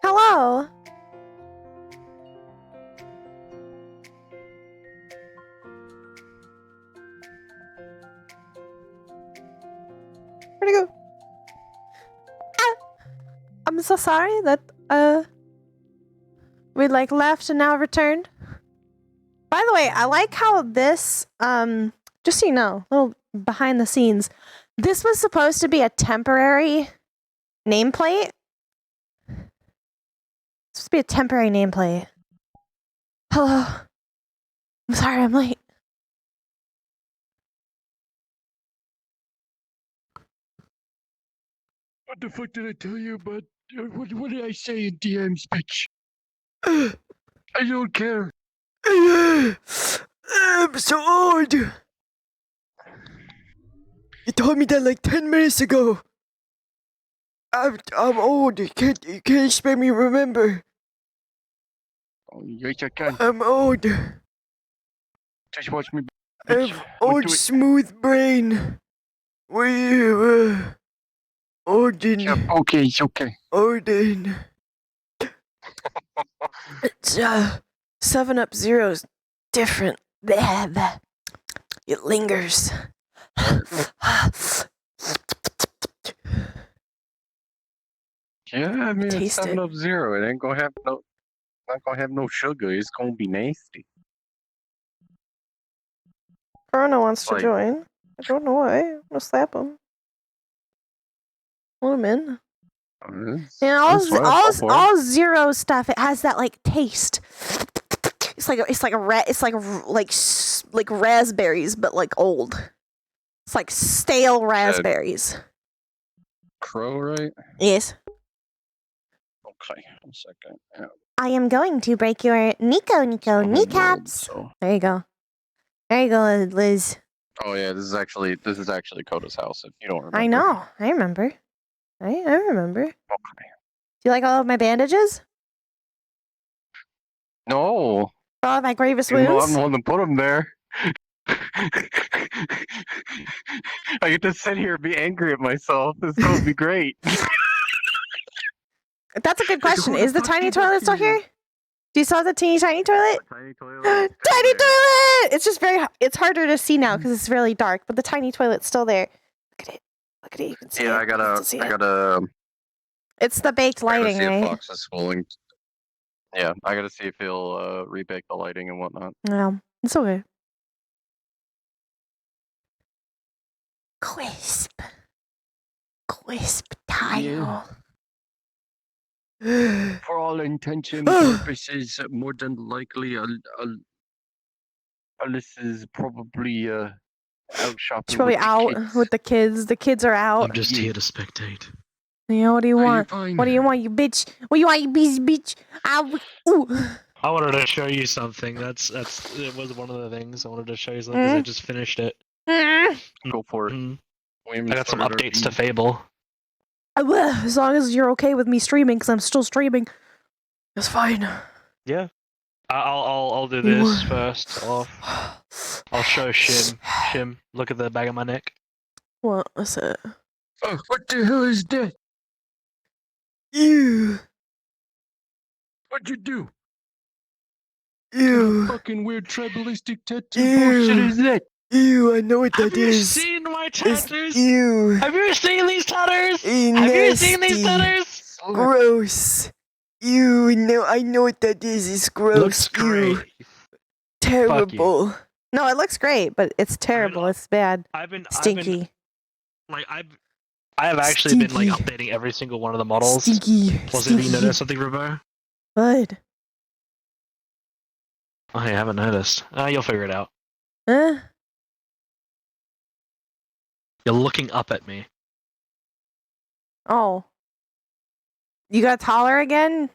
Hello. Where'd it go? Ah, I'm so sorry that we like left and now returned. By the way, I like how this just so you know, little behind the scenes. This was supposed to be a temporary nameplate. It's supposed to be a temporary nameplate. Hello. I'm sorry I'm late. What the fuck did I tell you about? What did I say in DM's, bitch? I don't care. I'm so old. You told me that like 10 minutes ago. I'm old. You can't expect me to remember. Oh, yes, I can. I'm old. Just watch me. I Bitch. have old Do it. smooth brain. Were you Odin? Yeah, okay, it's okay. Odin. It's 7-Up Zero's different. Blah, blah. It lingers. Yeah, I mean, it's Taste it. 7-Up Zero. It ain't gonna have no. Not gonna have no sugar. It's gonna be nasty. Corona wants to Like- join. I don't know why. I'm gonna slap him. Let him in. And all Zero stuff, it has that like taste. It's like raspberries, but like old. It's like stale raspberries. Crow, right? Yes. Okay, 1 second. Yeah. I am going to break your Nico kneecaps. So. There you go. There you go, Liz. Oh yeah, this is actually Coda's house. If you don't remember. I know. I remember. I remember. Okay. Do you like all of my bandages? No. For all of my grievous Even though I'm wounds? the one that put them there. I get to sit here and be angry at myself. This is going to be great. That's a good question. Who the Is the fuck tiny did that toilet to still you? here? Do you still have the teeny tiny toilet? Tiny toilet. Tiny toilet! It's just it's harder to see now because it's really dark, but the tiny toilet's still there. Look at it. Look at it. You can see it. Yeah, You can see it. It's the baked lighting, see right? if Fox is schooling. Yeah, I gotta see if he'll rebake the lighting and whatnot. No, it's okay. Crisp tile. For all intents and purposes, more than likely, Alice is probably out shopping. She's probably with the out kids. with the kids. The kids are out. I'm just here to spectate. Yeah, what do you Are you want? fine? What do you want, you bitch? What do you want, you busy bitch? Ooh. I wanted to show you something. It was one of the things I wanted to show you something because I just finished it. Go for it. I got some updates to Fable. As long as you're okay with me streaming, because I'm still streaming, it's fine. Yeah. I'll do this first off. I'll show Shim. Shim, look at the back of my neck. What's it? Oh, what the hell is that? You. What'd you do? You. Fucking weird tribalistic tattoo Ew. bullshit is that? Ew, I know what that Have you is. seen my It's tattoos? ew. Have you seen these tattoos? Ew, Have you seen these nasty. tattoos? Gross. Ew, no, I know what that is. It's gross. Looks great. Ew. Terrible. No, it looks great, but it's terrible. It's bad. Stinky. I have actually been like Stinky. updating every single one of the models. Stinky. Plus, have you Stinky. noticed something, Robo? Good. Oh, I haven't noticed. You'll figure it out. Huh? You're looking up at me. Oh. You got taller again?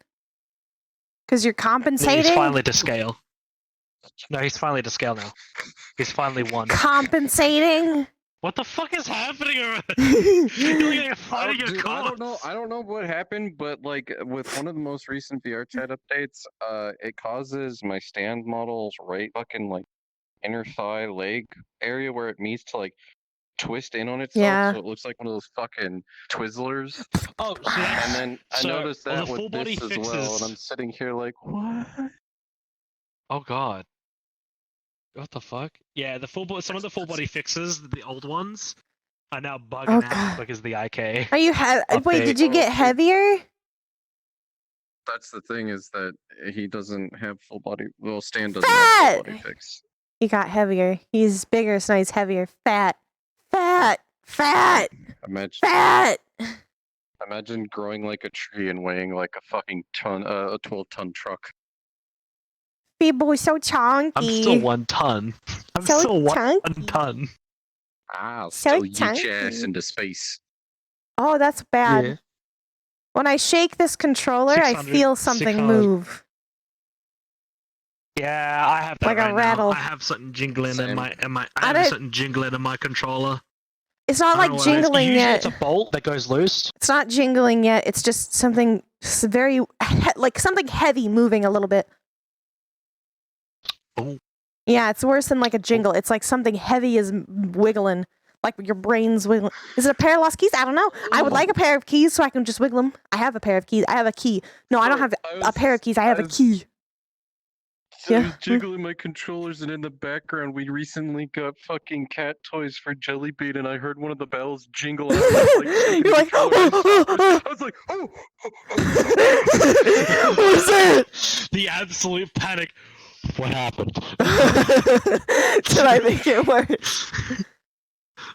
Because you're compensating? He's finally to scale. No, he's finally to scale now. He's finally won. Compensating? What the fuck is happening? You're like fighting your Dude, I cause. don't know what happened, but like with one of the most recent VR chat updates, it causes my stand model's right fucking like inner thigh leg area where it meets to like twist in on itself, Yeah. so it looks like one of those fucking Twizzlers. Oh, so that's And then I so, noticed well, that the full with body this as well, and I'm fixes. sitting here like, what? Oh god. What the fuck? Yeah, some of the full body fixes, the old ones, are now bugging Oh, out God. because of the IK. Are you wait, did you get Okay. heavier? That's the thing, is that he doesn't have full body. Well, Stan doesn't have full body Fat! fix. He got heavier. He's bigger, so he's heavier. Fat. Fat. Fat. Fat. Imagine growing like a tree and weighing like a fucking ton, a 12-ton truck. People so chunky. I'm still 1 ton. I'm So still 1 chunky. ton. Ah, So still yeet your ass chunky. into space. Oh, that's bad. Yeah. When I shake this controller, I 600, feel something 600. move. Yeah, I have that Like a right rattle. now. I have something jingling in Same. my I I don't- have something jingling in my controller. It's not I don't like know what it is. jingling Usually yet. it's a bolt that goes loose. It's not jingling yet. It's just something very like something heavy moving a little bit. Oh. Yeah, it's worse than like a jingle. It's like something heavy is wiggling, like your brain's wiggling. Is it a pair of lost keys? I don't know. I would like a pair of keys so I can just wiggle them. I have a pair of keys. I have a key. No, I don't have a pair of keys. I have a key. So I Yeah. was jiggling my controllers, and in the background, we recently got fucking cat toys for Jellybean, and I heard one of the bells jingle out. And I was like, shaking You're the like, controller and stopped. I was like, oh! What was that? The absolute panic. What happened? Did I make it worse?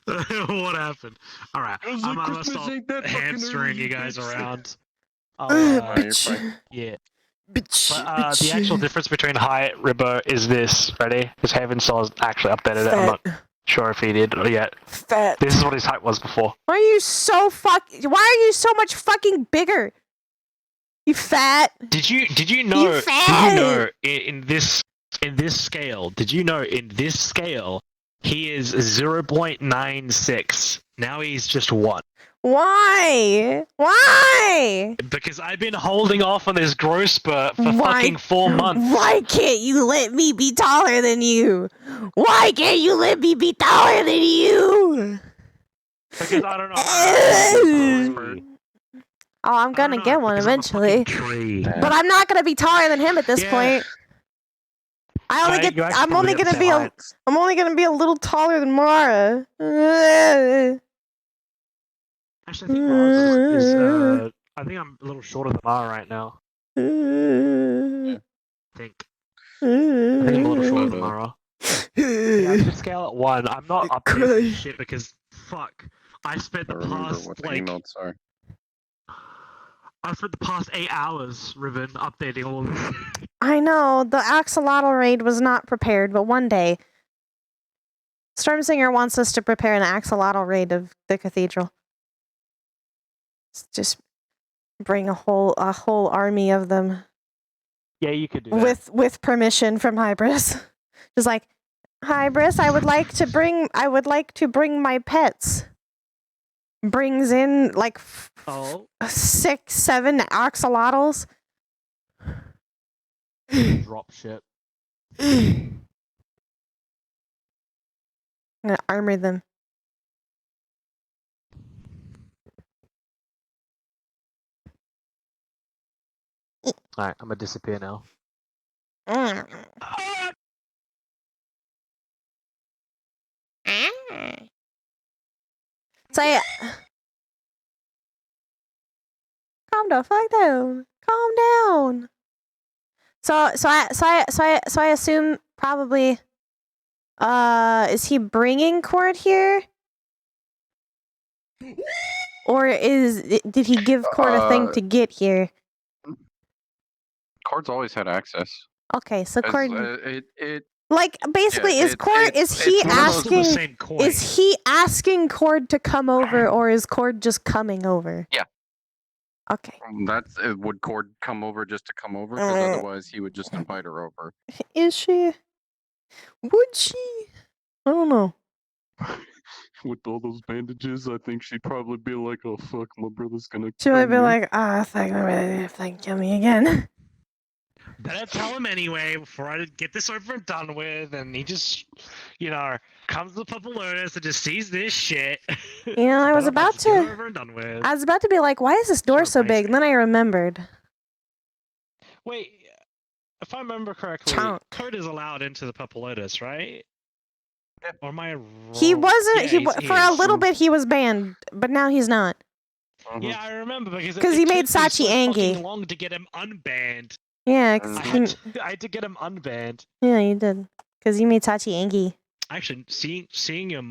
What happened? Alright, I was I'm like, gonna Christmas stop ain't that fucking hamstering early, you guys bitch. around. you're Bitch. fine. Yeah. Bitch. But the bitch. actual difference between Hyatt Ribbo is this. Ready? Because Haven Saw's actually updated it. I'm not sure if he did or yet. Fat. This is what his height was before. Why are you so Why are you so much fucking bigger? You fat. Did you know? fat! Did you know in this scale? Did you know in this scale he is 0.96? Now he's just 1. Why? Why? Because I've been holding off on this growth spurt for Why- fucking 4 months. Why can't you let me be taller than you? Why can't you let me be taller than you? Because I don't know. Oh, I'm gonna get one eventually. Tree. But I'm not gonna be taller than him at this Yeah. point. I'm only gonna be a little taller than Mara. Actually, I think Mars I think I'm a little shorter than Mara right now. I think I'm a little shorter than Mara. Yeah, I should scale at 1. I'm not updating this shit because fuck. I spent I the remember past what the like emotes are. I spent the past 8 hours, Ribbon, updating all of this. I know, the axolotl raid was not prepared, but one day Stormsinger wants us to prepare an axolotl raid of the cathedral. Just bring a whole army of them Yeah, you could do that. with permission from Hybris. Just like, Hybris, I would like to bring my pets. Brings in like 6, 7 axolotls. Drop shit. I'm gonna armor them. Alright, I'm gonna disappear now. So yeah. Calm the fuck down. Calm down. So I assume probably is he bringing Cord here? Or did he give Cord a thing to get here? Cord's always had access. Okay, so Cord It like basically yeah, is Cord it's he one of those- asking the same coin. is he asking Cord to come over or is Cord just coming over? Yeah. Okay. That's would Cord come over just to come over? Because otherwise he would just invite her over. Is she? Would she? I don't know. With all those bandages, I think she'd probably be like, "Oh fuck, my brother's gonna." She might kill be me." like, fuck, I'm ready to fucking kill me again. Better tell him anyway before I get this over and done with, and he just, comes the Purple Lotus and just sees this shit. You know, I was Better about just get it to. over and done with. I was about to be like, why is this door Sort so of big? And then I remembered. Wait, if I remember correctly, Chunk. Code is allowed into the Purple Lotus, right? Yeah. Or am I wrong? He wasn't. Yeah, he he for a is. little bit he was banned, but now he's not. Mhm. Yeah, I remember because it 'Cause he made took me Sachi so angry. fucking long to get him unbanned. Yeah, 'cause I Mhm. had to get him unbanned. yeah, you did. Because you made Sachi angry. Actually, seeing your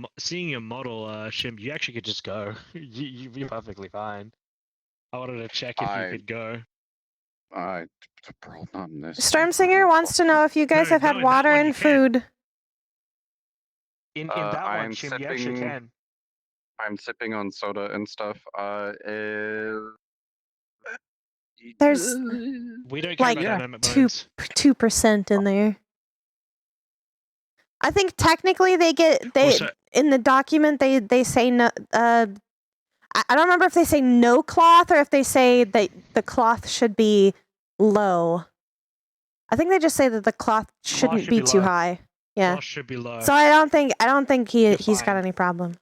model, Shim, you actually could just go. You'd be perfectly fine. I wanted to check if you I- could go. Bro, not in this. Stormsinger wants to know if you guys No, have had no, in that water one you and can. food. In that one, I'm Shim, you actually sipping- can. I'm sipping on soda and stuff. There's We don't care like about yeah. dynamic 2% in there. I think technically they Also, in the document they say no. I don't remember if they say no cloth or if they say that the cloth should be low. I think they just say that the cloth shouldn't should be be too low. high. Yeah. Cost should be low. So I don't think You're he's got fine. any problem.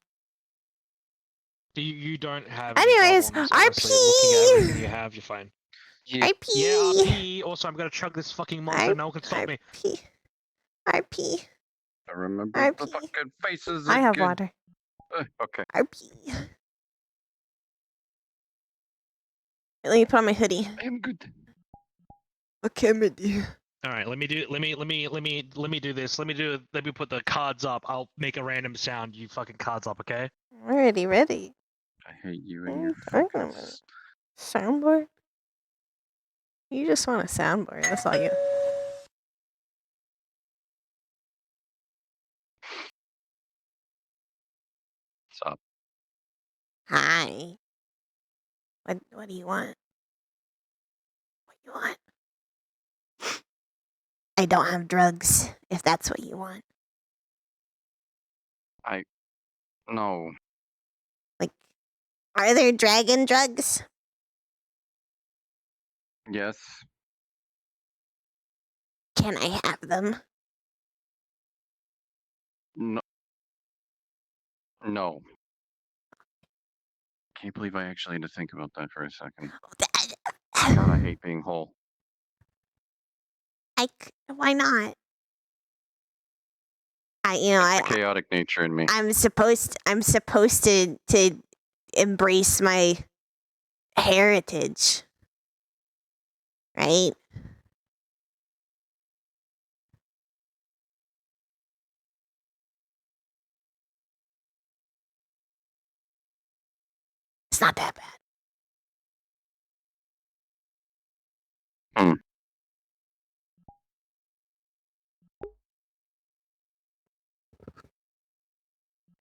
You don't have. Anyways, any problems, honestly. Looking at everything you have, you're fine. Yeah. I pee. Yeah, RP. Also, I'm gonna chug this fucking monster. No one can stop me. pee. I pee. I remember I the pee. fucking faces. I have again. water. Okay. I pee. Let me put on my hoodie. I am good. Okay, Mindy. All right, let me do this. Let me put the cards up. I'll make a random sound. You fucking cards up, okay? Already ready. I hate you What and are your you talking fucking. about? Soundboard? You just want a soundboard. That's all you. Stop. Hi. What do you want? What you want? I don't have drugs, if that's what you want. No. Like, are there dragon drugs? Yes. Can I have them? No. No. Can't believe I actually had to think about that for a second. God, I hate being whole. Why not? It's the chaotic nature in me. I'm supposed to embrace my heritage. Right? It's not that bad.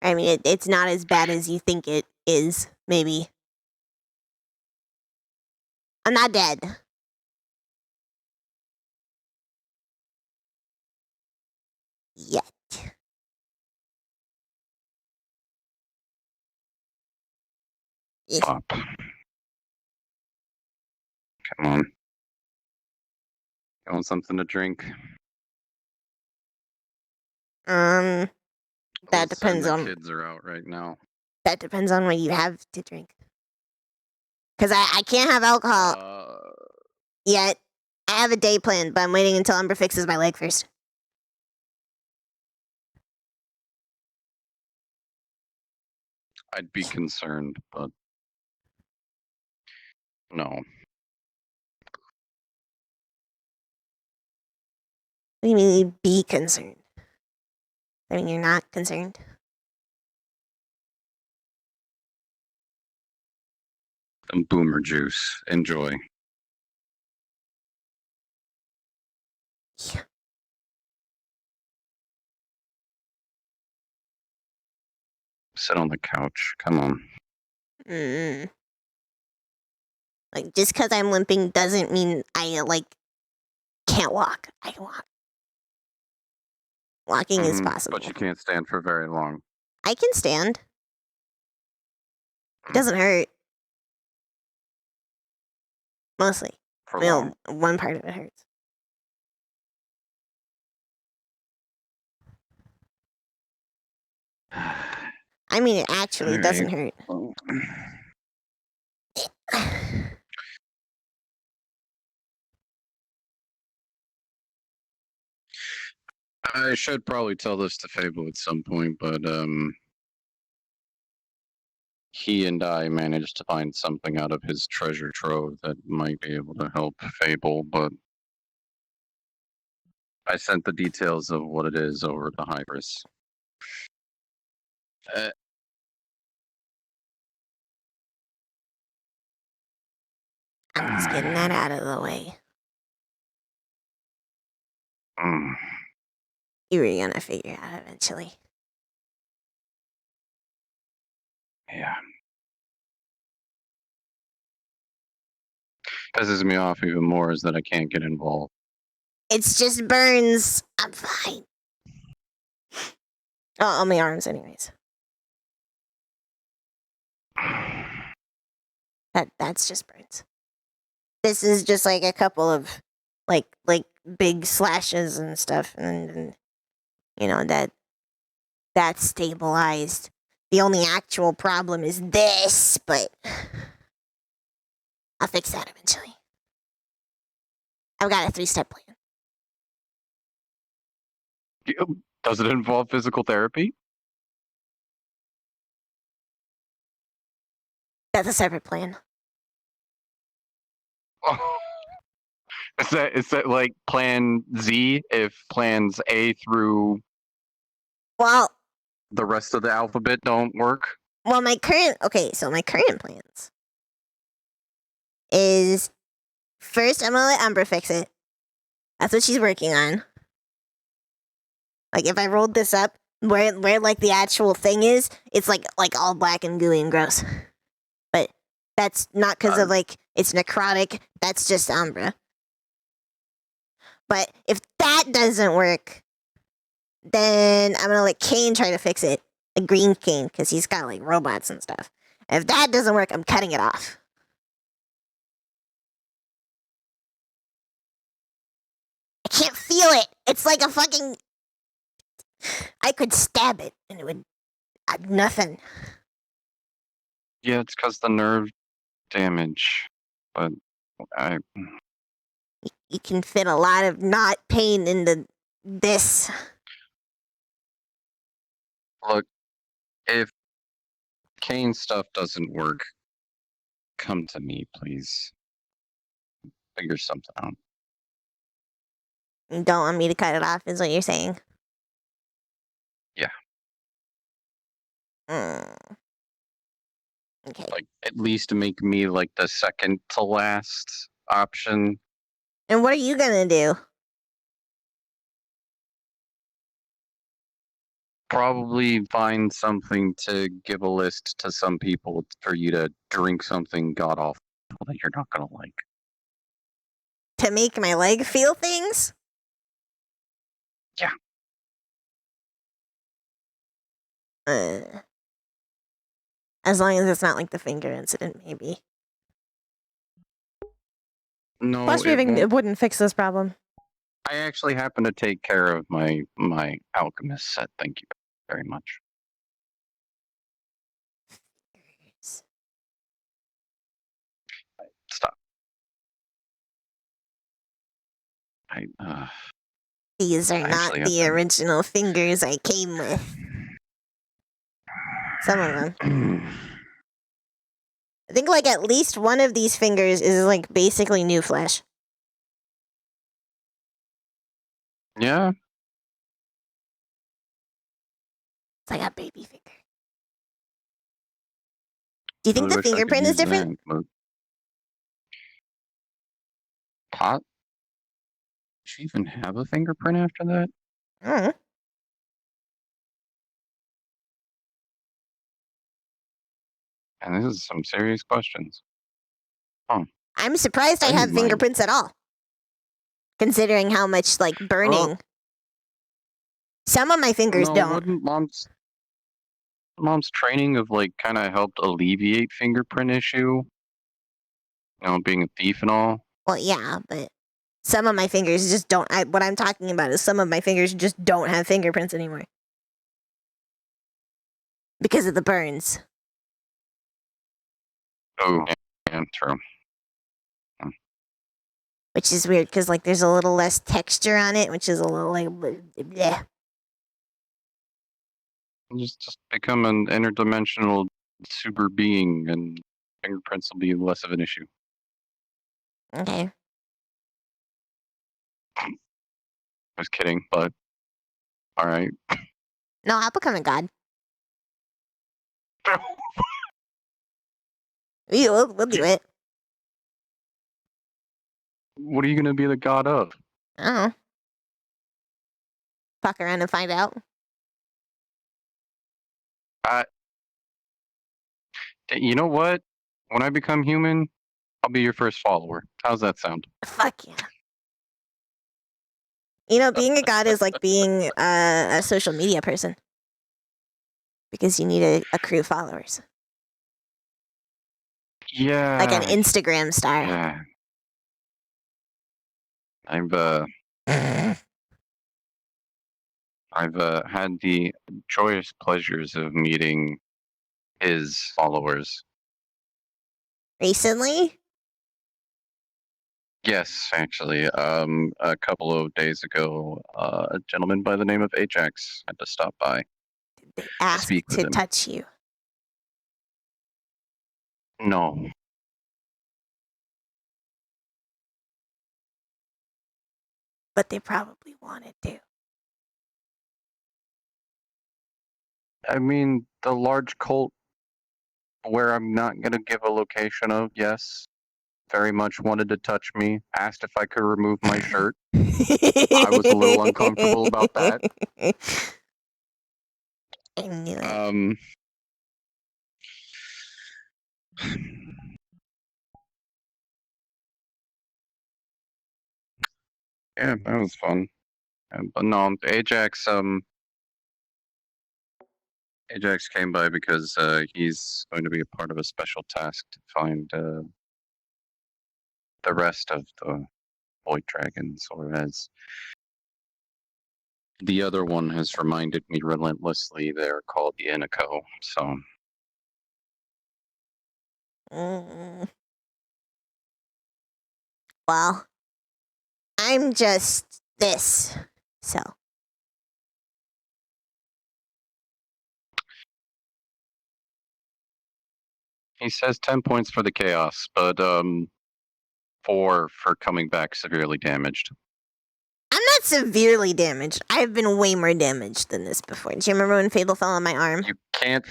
I mean, it's not as bad as you think it is, maybe. I'm not dead. Yet. Stop. Come on. You want something to drink? That Listen, depends the on kids are out right now. that depends on what you have to drink. Cause I can't have alcohol yet. I have a day plan, but I'm waiting until Umber fixes my leg first. I'd be concerned, but no. What do you mean you'd be concerned? I mean, you're not concerned. Some boomer juice. Enjoy. Yeah. Sit on the couch. Come on. Like, just because I'm limping doesn't mean I, can't walk. I can walk. Walking is Mhm, possible. But you can't stand for very long. I can stand. It doesn't hurt. Mostly. For Well, long. one part of it hurts. I mean, it actually doesn't hurt. Well, I should probably tell this to Fable at some point, but he and I managed to find something out of his treasure trove that might be able to help Fable, but I sent the details of what it is over to Hybris. I'm just getting that out of the way. Mm. You were gonna figure it out eventually. Yeah. Pisses me off even more is that I can't get involved. It's just burns. I'm fine. Oh, on my arms, anyways. That's just burns. This is just like a couple of like big slashes and stuff, and you know that's stabilized. The only actual problem is this, but I'll fix that eventually. I've got a 3-step plan. Does it involve physical therapy? That's a separate plan. Is that like plan Z if plans A through Well, the rest of the alphabet don't work? my current plans is first I'm gonna let Umbra fix it. That's what she's working on. Like if I rolled this up where like the actual thing is, it's like all black and gooey and gross. But that's not because of like it's necrotic. That's just Umbra. But if that doesn't work, then I'm gonna let Kane try to fix it. Like Green Kane, because he's got like robots and stuff. And if that doesn't work, I'm cutting it off. I can't feel it. It's like a fucking. I could stab it and it would. Nothing. Yeah, it's because the nerve damage. But I. You can fit a lot of not pain into this. Look, if Kane's stuff doesn't work, come to me, please. Figure something out. You don't want me to cut it off, is what you're saying? Yeah. Okay. Like, at least make me like the second to last option. And what are you gonna do? Probably find something to give a list to some people for you to drink something god awful that you're not gonna like. To make my leg feel things? Yeah. As long as it's not like the finger incident, maybe. No, Plus, it wouldn't fix this problem. I actually happen to take care of my alchemist set. Thank you very much. Stop. These are I not actually have the to- original fingers I came with. Some of them. I think like at least one of these fingers is like basically new flesh. Yeah. It's like a baby finger. Do you think Really the wish I could fingerprint is use different? that, but- Pot? Did she even have a fingerprint after that? I don't know. And this is some serious questions. I'm surprised I I have need mine. fingerprints at all. Considering how much like burning. Some of my fingers No, don't. wouldn't mom's training of like kind of helped alleviate fingerprint issue? You know, being a thief and all. Well, yeah, but some of my fingers just don't. What I'm talking about is some of my fingers just don't have fingerprints anymore. because of the burns. Oh, yeah, true. Which is weird because like there's a little less texture on it, which is a little like bleh. Just become an interdimensional super being, and fingerprints will be less of an issue. Okay. I was kidding, but all right. No, I'll become a god. We'll do it. What are you gonna be the god of? I don't know. Fuck around and find out. You know what? When I become human, I'll be your first follower. How's that sound? Fuck yeah. You know, being a god is like being a social media person. Because you need a crew of followers. Yeah. Like an Instagram star. Yeah. I've had the joyous pleasures of meeting his followers. Recently? Yes, actually. A couple of days ago, a gentleman by the name of Ajax had to stop by. They asked speak with to him. touch you. No. But they probably wanted to. I mean, the large cult where I'm not going to give a location of, yes, very much wanted to touch me, asked if I could remove my shirt. I was a little uncomfortable about that. I knew it. Yeah, that was fun. But no, Ajax came by because he's going to be a part of a special task to find the rest of the Void Dragons, or as the other one has reminded me relentlessly, they're called the Inico. So Mm. Well, I'm just this. So. he says 10 points for the chaos, but 4 for coming back severely damaged. I'm not severely damaged. I've been way more damaged than this before. Do you remember when Fable fell on my arm? You can't.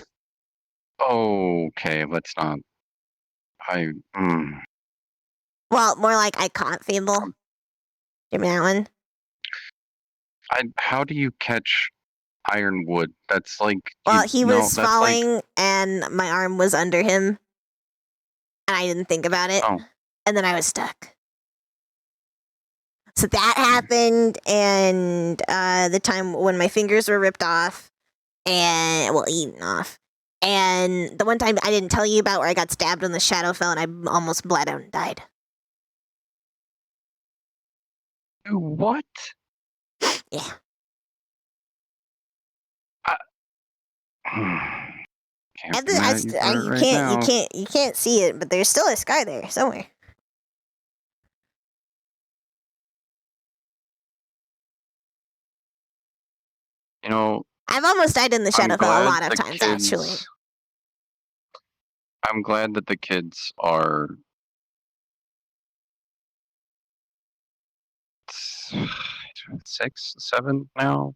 Okay, let's not. Well, more like I caught Fable. Give me that one. How do you catch Ironwood? That's like. Well, he no, was that's falling like, and my arm was under him. And I didn't think about it. Oh. And then I was stuck. So that happened, and the time when my fingers were ripped off and, well, eaten off. And the one time I didn't tell you about where I got stabbed when the shadow fell and I almost bled out and died. What? Yeah. Can't be mad at you for it right now. You can't see it, but there's still a scar there somewhere. You know, I've almost died in the I'm Shadowfell a glad lot of the times, kids- actually. I'm glad that the kids are 6, 7 now.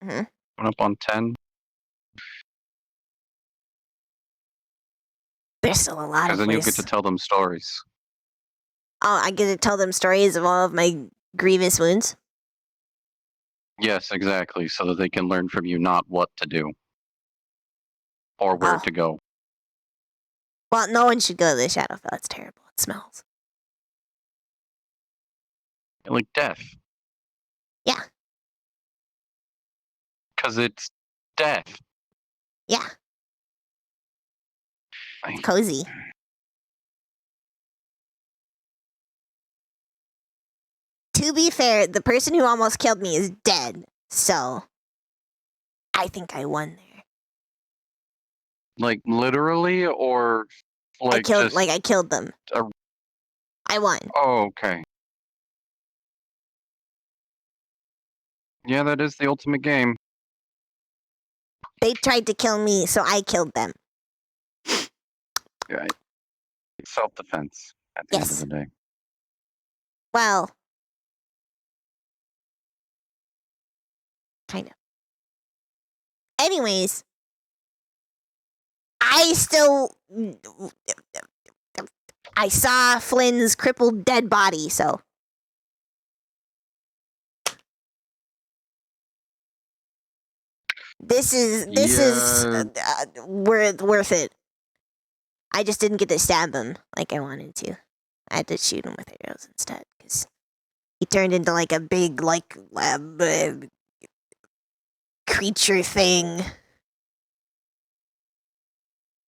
Mhm. Coming up on 10. There's still a lot Because of then you'll ways. get to tell them stories. Oh, I get to tell them stories of all of my grievous wounds. Yes, exactly. So that they can learn from you not what to do. Or where Oh. to go. Well, no one should go to the Shadowfell. It's terrible. It smells. Like death. Yeah. Because it's death. Yeah. It's cozy. To be fair, the person who almost killed me is dead, so I think I won there. Like literally, or like just? I killed them. a- I won. Oh, okay. Yeah, that is the ultimate game. They tried to kill me, so I killed them. Yeah, self-defense at the end of Yes. the day. Well, kind of. Anyways, I saw Flynn's crippled dead body, so. This is Yeah. worth it. I just didn't get to stab him like I wanted to. I had to shoot him with arrows instead because he turned into like a big creature thing,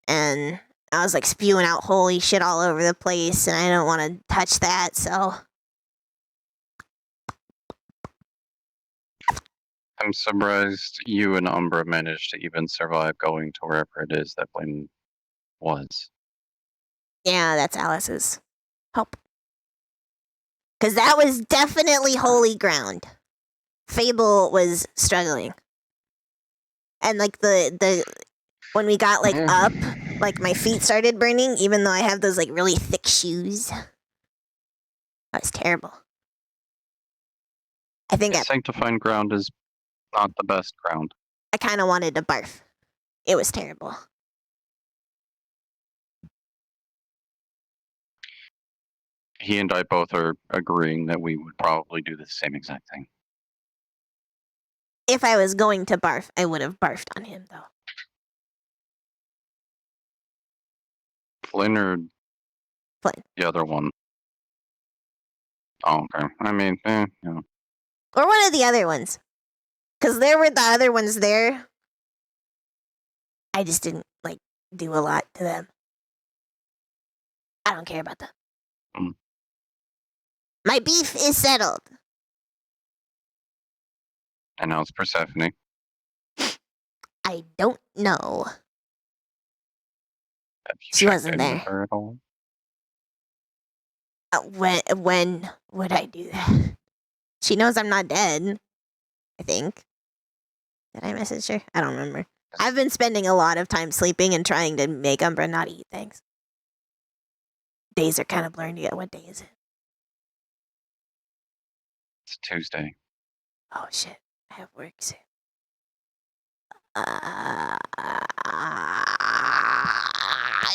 and I was like spewing out holy shit all over the place, and I don't want to touch that. So I'm surprised you and Umbra managed to even survive going to wherever it is that Blaine was. yeah, that's Alice's help. Because that was definitely holy ground. Fable was struggling. And like the when we got like Yeah. up, like my feet started burning, even though I have those like really thick shoes. That was terrible. I think Sanctifying ground is not the best ground. I kind of wanted to barf. It was terrible. He and I both are agreeing that we would probably do the same exact thing. If I was going to barf, I would have barfed on him though. Flynn or Flynn. the other one? Oh, okay. I mean, yeah. Or one of the other ones. Because there were the other ones there. I just didn't like do a lot to them. I don't care about them. Mm. My beef is settled. And now it's Persephone. I don't know. Have you She checked wasn't in there. with her at all? When would I do that? She knows I'm not dead. I think. Did I message her? I don't remember. I've been spending a lot of time sleeping and trying to make Umbra not eat things. Days are kind of blurring together. What day is it? It's Tuesday. Oh shit! I have work soon.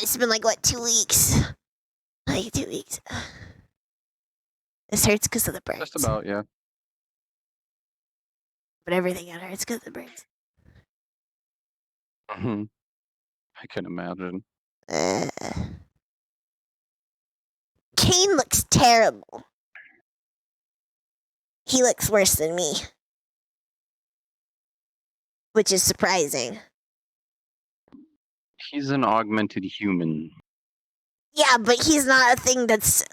It's been like what, 2 weeks? Like 2 weeks. This hurts because of the burns. Just about, yeah. But everything out hurts because of the burns. I can imagine. Kane looks terrible. He looks worse than me. Which is surprising. He's an augmented human. Yeah, but he's not a thing that's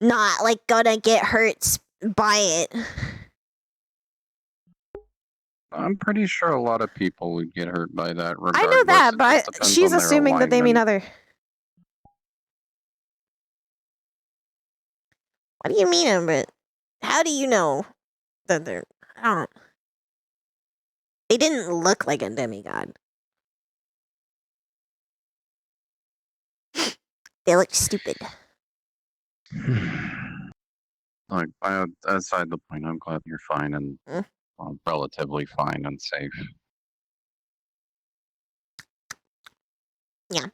not like gonna get hurt by it. I'm pretty sure a lot of people would get hurt by that. I know that, It just but depends she's on their assuming that they mean alignment. other. What do you mean, Amber? How do you know that they're? I don't. They didn't look like a demigod. They looked stupid. Like, aside the point, I'm glad you're fine and well, relatively fine and safe. Yeah.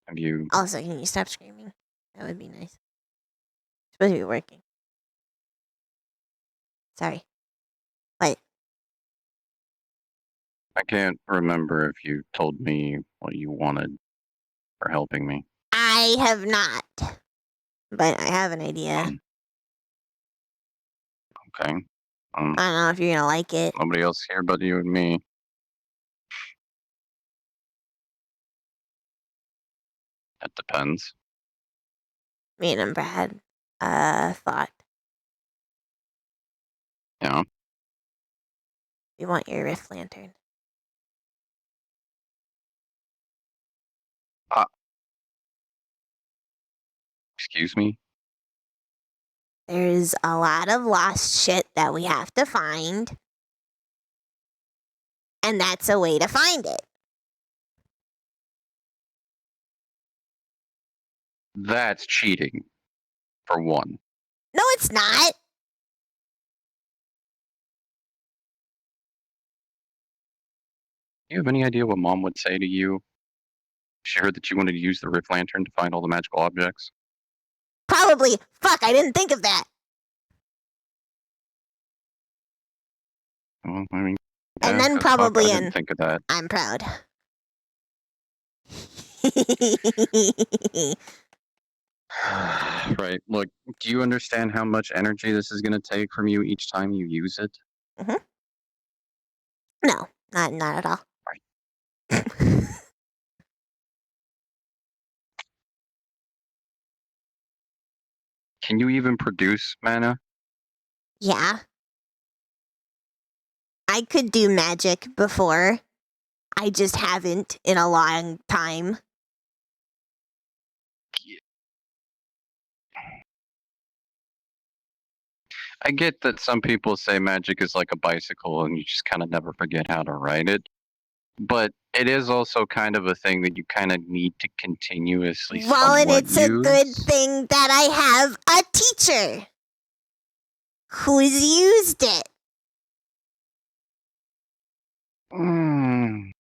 Have you? Also, can you stop screaming? That would be nice. Supposed to be working. Sorry. What? I can't remember if you told me what you wanted for helping me. I have not, but I have an idea. Okay. I don't know if you're gonna like it. Nobody else here but you and me. It depends. Me and Amber had a thought. Yeah. We want your Rift Lantern. Excuse me? There's a lot of lost shit that we have to find. And that's a way to find it. That's cheating, for one. No, it's not. Do you have any idea what Mom would say to you if she heard that you wanted to use the Rift Lantern to find all the magical objects? Probably. Fuck, I didn't think of that. Well, I mean, And yeah, then 'cause fuck, probably I didn't in- think of that. I'm proud. Right. Look, do you understand how much energy this is going to take from you each time you use it? No, not at all. Can you even produce mana? Yeah. I could do magic before. I just haven't in a long time. I get that some people say magic is like a bicycle and you just kind of never forget how to ride it. But it is also kind of a thing that you kind of need to continuously Well, and somewhat it's a good use. thing that I have a teacher who's used it. Mm.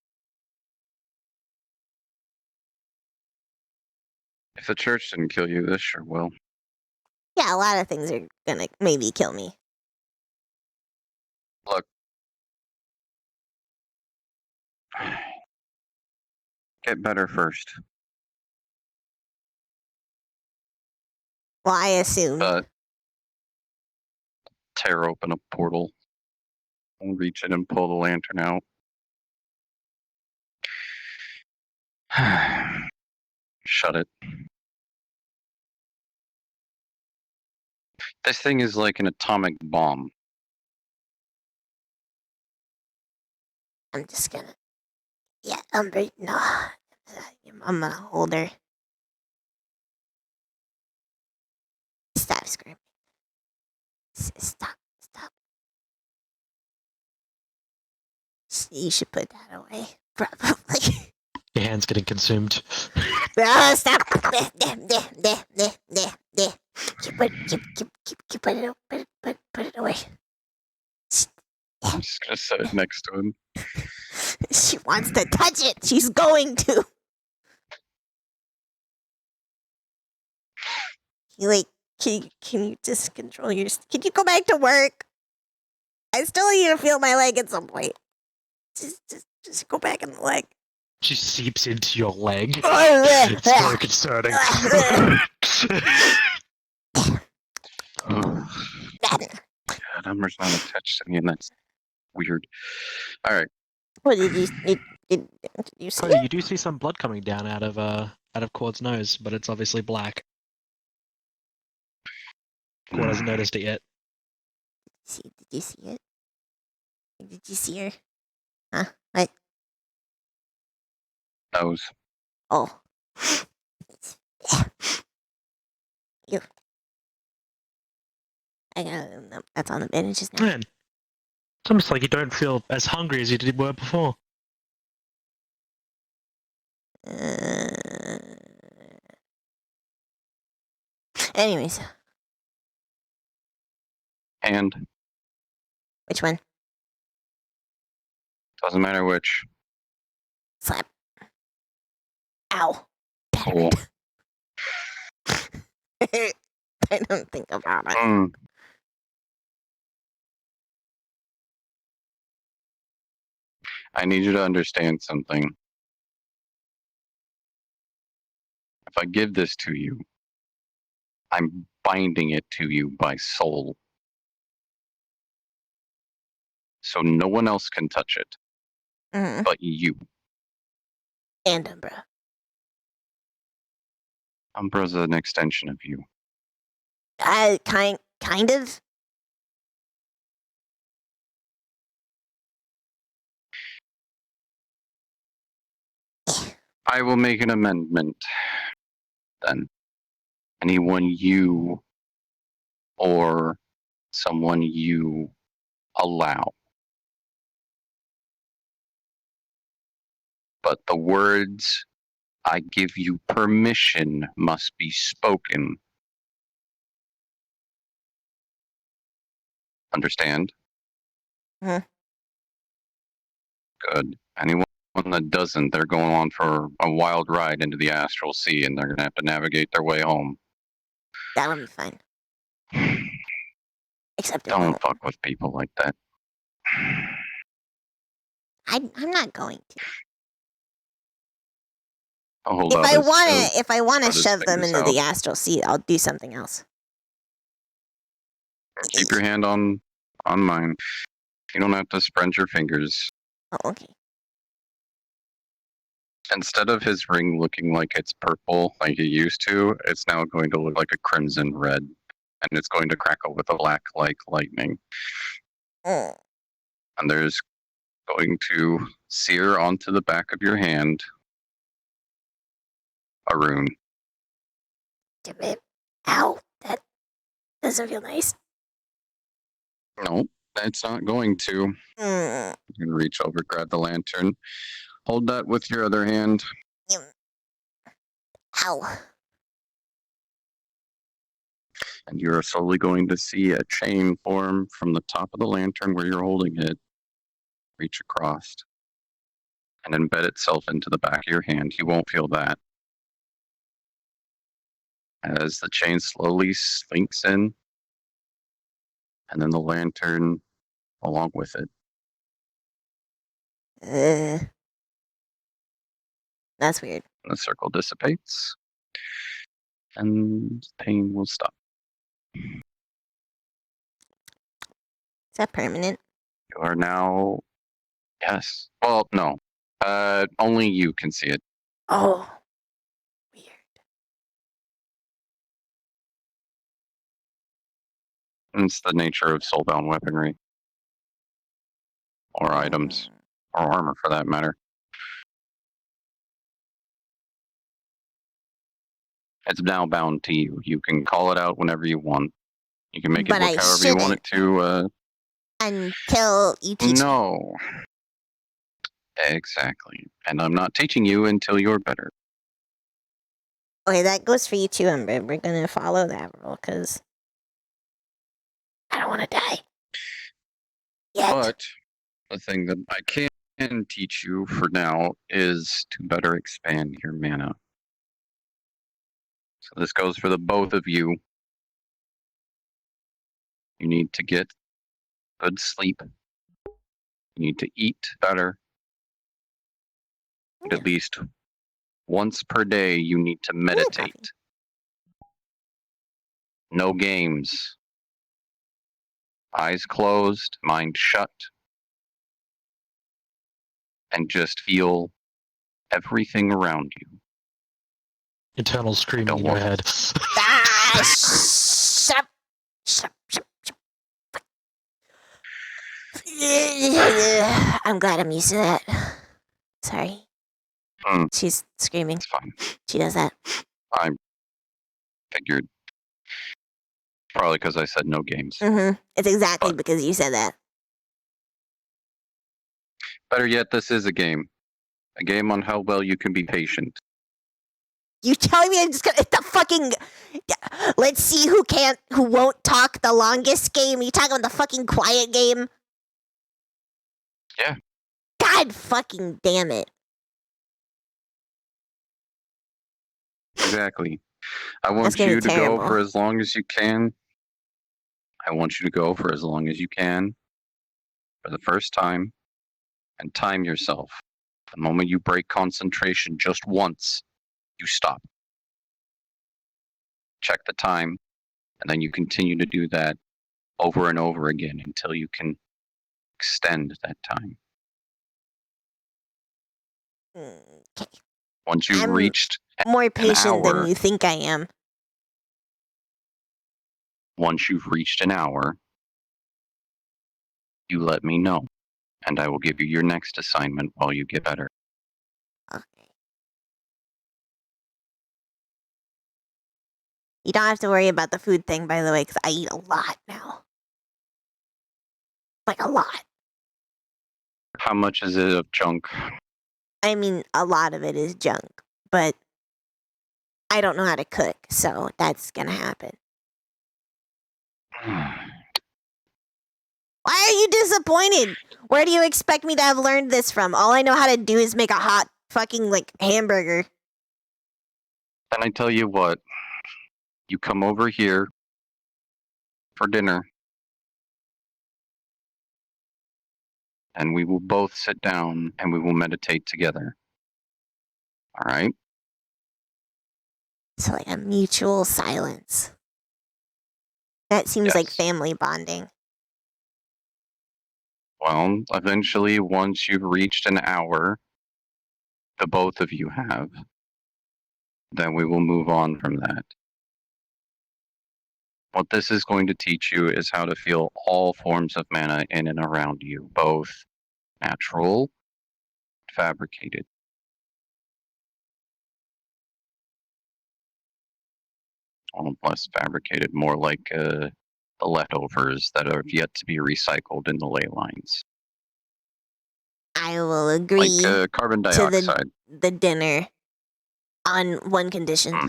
If the church didn't kill you, this sure will. Yeah, a lot of things are gonna maybe kill me. Look. Get better first. Well, I assume. Tear open a portal. I'll reach in and pull the lantern out. Shut it. This thing is like an atomic bomb. I'm just gonna. Yeah, no. I'm gonna hold her. Stop screaming. Stop. You should put that away. Probably. Your hand's getting consumed. Stop. Keep put it away. I'm just gonna set it next to him. She wants to touch it. She's going to. Can you just control your? Can you go back to work? I still need to feel my leg at some point. Just go back in the leg. She seeps into your leg. It's very concerning. Oh. God, Umber's not attached to me, and that's weird. All right. What did you see? Oh, you do see some blood coming down out of Cord's nose, but it's obviously black. Cord hasn't noticed it yet. Did you see it? Did you see her? Huh? What? Nose. Oh. You. I got that's on the bandages now. Man, it's almost like you don't feel as hungry as you were before. Anyways, And which one? doesn't matter which. Slap. Ow. Cool. I don't think about it. Mm. I need you to understand something. If I give this to you, I'm binding it to you by soul. So no one else can touch it Mm-hmm. but you. And Umbra. Umbra's an extension of you. Kind of. I will make an amendment then. anyone you or someone you allow. But the words, "I give you permission," must be spoken. Understand? Mhm. Good. Anyone that doesn't, they're going on for a wild ride into the astral sea, and they're going to have to navigate their way home. That'll be fun. Except it Don't won't. fuck with people like that. I'm not going to. I'll hold If out I his- he'll if I want to put his shove them fingers into out. the astral sea, I'll do something else. Keep your hand on mine. You don't have to spread your fingers. Oh, okay. Instead of his ring looking like it's purple like it used to, it's now going to look like a crimson red. And it's going to crackle with a black like lightning. Mm. And there's going to sear onto the back of your hand a rune. Damn it. Ow. That doesn't feel nice. No, it's not going to. Mm. You can reach over, grab the lantern. Hold that with your other hand. Ow. And you're slowly going to see a chain form from the top of the lantern where you're holding it, reach across, and embed itself into the back of your hand. You won't feel that. As the chain slowly slinks in, and then the lantern along with it. That's weird. The circle dissipates, and pain will stop. Is that permanent? You are now, yes. Well, no. Only you can see it. Oh. Weird. It's the nature of soulbound weaponry. Or items. Or armor, for that matter. It's now bound to you. You can call it out whenever you want. You can make But it I look however you want it to. Until you teach me. No. Exactly. And I'm not teaching you until you're better. Okay, that goes for you too, Ember. We're gonna follow that rule, because I don't want to die. Yet. But the thing that I can teach you for now is to better expand your mana. So this goes for the both of you. You need to get good sleep. You need to eat better. And at least once per day, you need to meditate. No games. Eyes closed, mind shut. And just feel everything around you. Internal screaming Don't in your want- head. Ah, shut up. Shut up. I'm glad I'm used to that. Sorry. Mm. She's screaming. It's fine. She does that. I figured. Probably because I said no games. It's exactly But- because you said that. Better yet, this is a game. A game on how well you can be patient. You telling me I'm just gonna the fucking let's see who won't talk the longest game. You talking about the fucking quiet game? Yeah. God fucking damn it. Exactly. I That's want gonna be you to go terrible. for as long as you can. I want you to go for as long as you can. For the first time. And time yourself. The moment you break concentration just once, you stop. Check the time. And then you continue to do that over and over again until you can extend that time. Okay. Once you've I'm reached more patient hour. than you think I am. Once you've reached an hour, you let me know, and I will give you your next assignment while you get better. Okay. You don't have to worry about the food thing, by the way, because I eat a lot now. Like, a lot. How much is it of junk? I mean, a lot of it is junk, but I don't know how to cook, so that's gonna happen. Why are you disappointed? Where do you expect me to have learned this from? All I know how to do is make a hot fucking, like, hamburger. Then I tell you what, you come over here for dinner, and we will both sit down and we will meditate together. All right? So, like, a mutual silence. That seems like Yes. family bonding. Well, eventually, once you've reached an hour, the both of you have, then we will move on from that. What this is going to teach you is how to feel all forms of mana in and around you, both natural, fabricated. Well, less fabricated, more like the leftovers that are yet to be recycled in the ley lines. I will agree Like carbon to dioxide. the dinner on one condition. Hmm.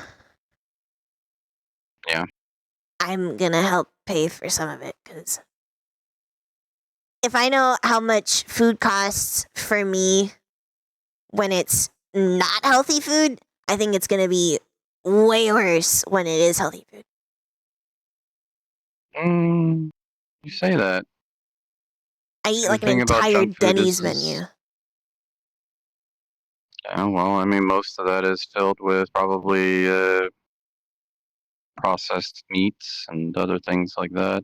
Yeah. I'm gonna help pay for some of it, because if I know how much food costs for me when it's not healthy food, I think it's gonna be way worse when it is healthy food. You say that. I eat The like an thing about entire junk food Denny's is- menu. Yeah, well, I mean, most of that is filled with probably processed meats and other things like that.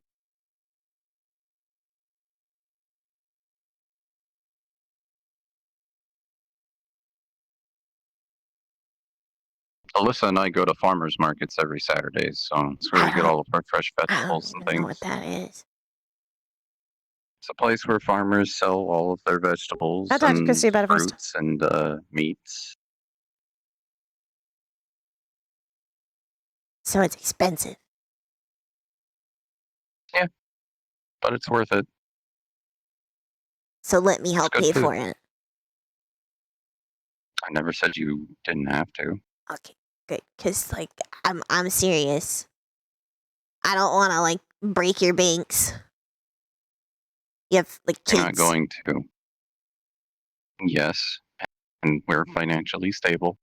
Alyssa and I go to farmers markets every Saturday, so it's where we get all of our fresh I don't vegetables and even know what things. that is. It's a place where farmers sell all of their vegetables I'll talk to and Chrissy about it first. fruits and meats. So it's expensive. But it's worth it. So let me help good pay food. for it. I never said you didn't have to. Okay, good. Cause like I'm serious. I don't want to like break your banks. You have like kids. You're not going to. Yes, and we're financially stable.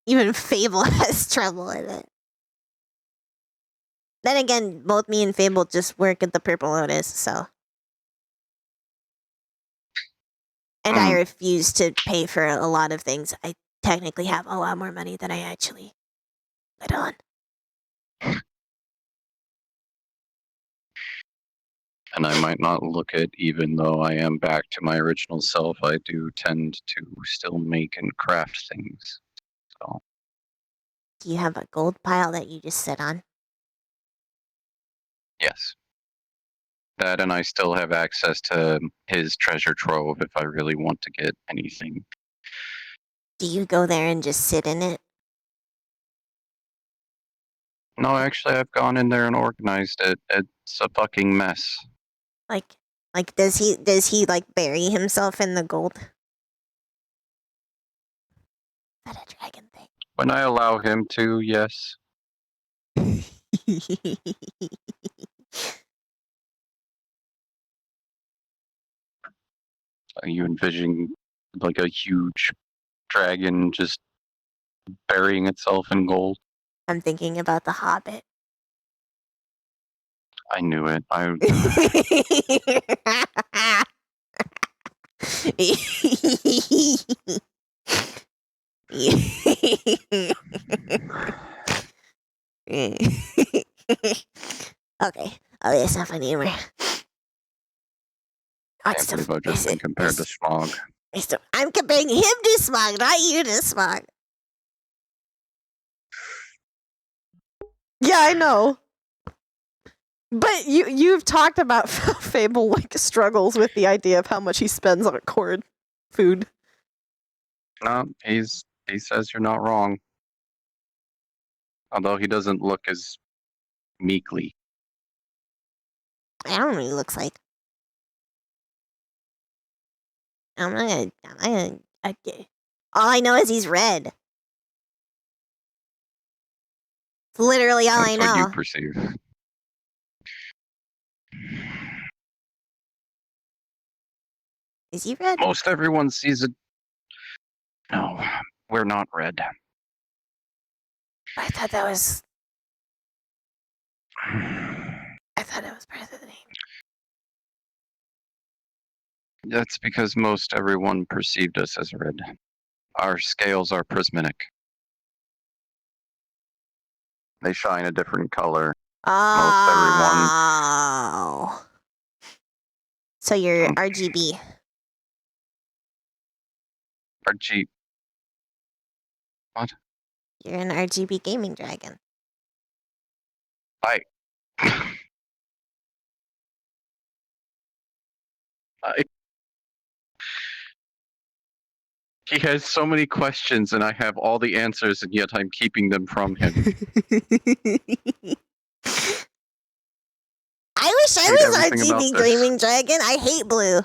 Even Fable has trouble with it. Then again, both me and Fable just work at the Purple Lotus, so. And I refuse to pay for a lot of things. I technically have a lot more money than I actually let on. And I might not look it, even though I am back to my original self. I do tend to still make and craft things. So, Do you have a gold pile that you just sit on? yes. That, and I still have access to his treasure trove if I really want to get anything. Do you go there and just sit in it? No, actually, I've gone in there and organized it. It's a fucking mess. Like does he like bury himself in the gold? Is that a dragon thing? When I allow him to, yes. Are you envisioning like a huge dragon just burying itself in gold? I'm thinking about the Hobbit. I knew it. Okay. Oh, that's not funny anymore. I can't believe I've just been compared to Smog. I'm comparing him to Smog, not you to Smog. Yeah, I know. But you've talked about how Fable like struggles with the idea of how much he spends on cord food. No, he says you're not wrong. Although he doesn't look as meekly. I don't know what he looks like. I'm not gonna. All I know is he's red. It's literally all I That's what you know. perceive. Is he red? Most everyone sees it. No, we're not red. I thought that was. I thought it was part of the name. That's because most everyone perceived us as red. Our scales are prismatic. They shine a different color. Oh. So you're RGB. RG. What? You're an RGB gaming dragon. I. He has so many questions, and I have all the answers, and yet I'm keeping them from him. I wish I Hate was everything about RGB this. gaming dragon. I hate blue.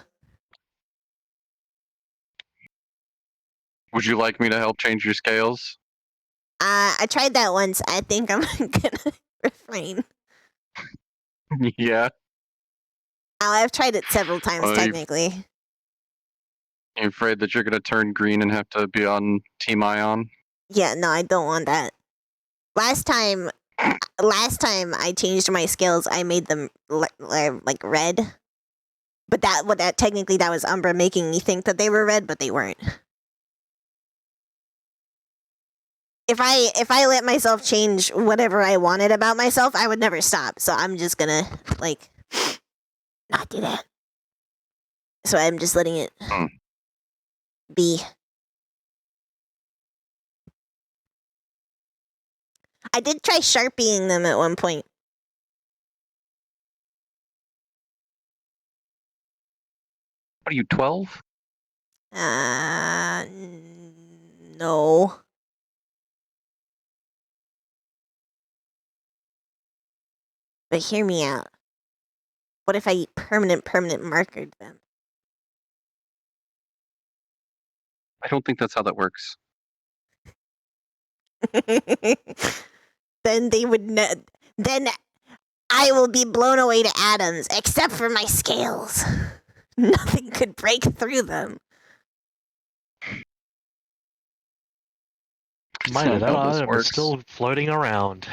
Would you like me to help change your scales? I tried that once. I think I'm gonna refrain. Yeah. Oh, I've tried it several times, Well, technically. You afraid that you're gonna turn green and have to be on Team Ion? Yeah, no, I don't want that. Last time I changed my scales, I made them like red. But that technically that was Umbra making me think that they were red, but they weren't. If I let myself change whatever I wanted about myself, I would never stop. So I'm just gonna like not do that. So I'm just letting it be. I did try sharpieing them at one point. What are you, 12? No. But hear me out. What if I permanent markered them? I don't think that's how that works. Then they would then I will be blown away to atoms, except for my scales. Nothing could break through them. Mind you, That's that not how this item is works. still floating around.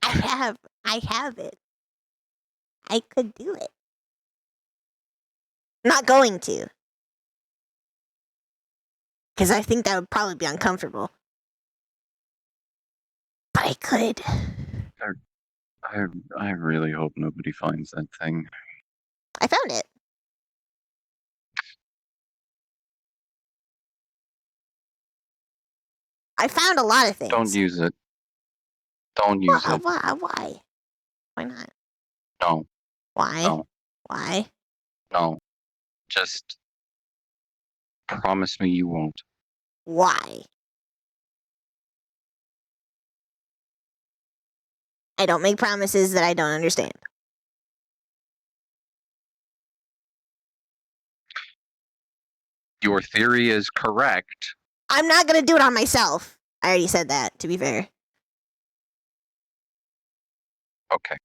I have it. I could do it. Not going to. Because I think that would probably be uncomfortable. But I could. I really hope nobody finds that thing. I found it. I found a lot of things. Don't use it. Don't use it. Why? Why not? No. Why? No. Why? No. Just promise me you won't. Why? I don't make promises that I don't understand. Your theory is correct. I'm not gonna do it on myself. I already said that, to be fair. Okay.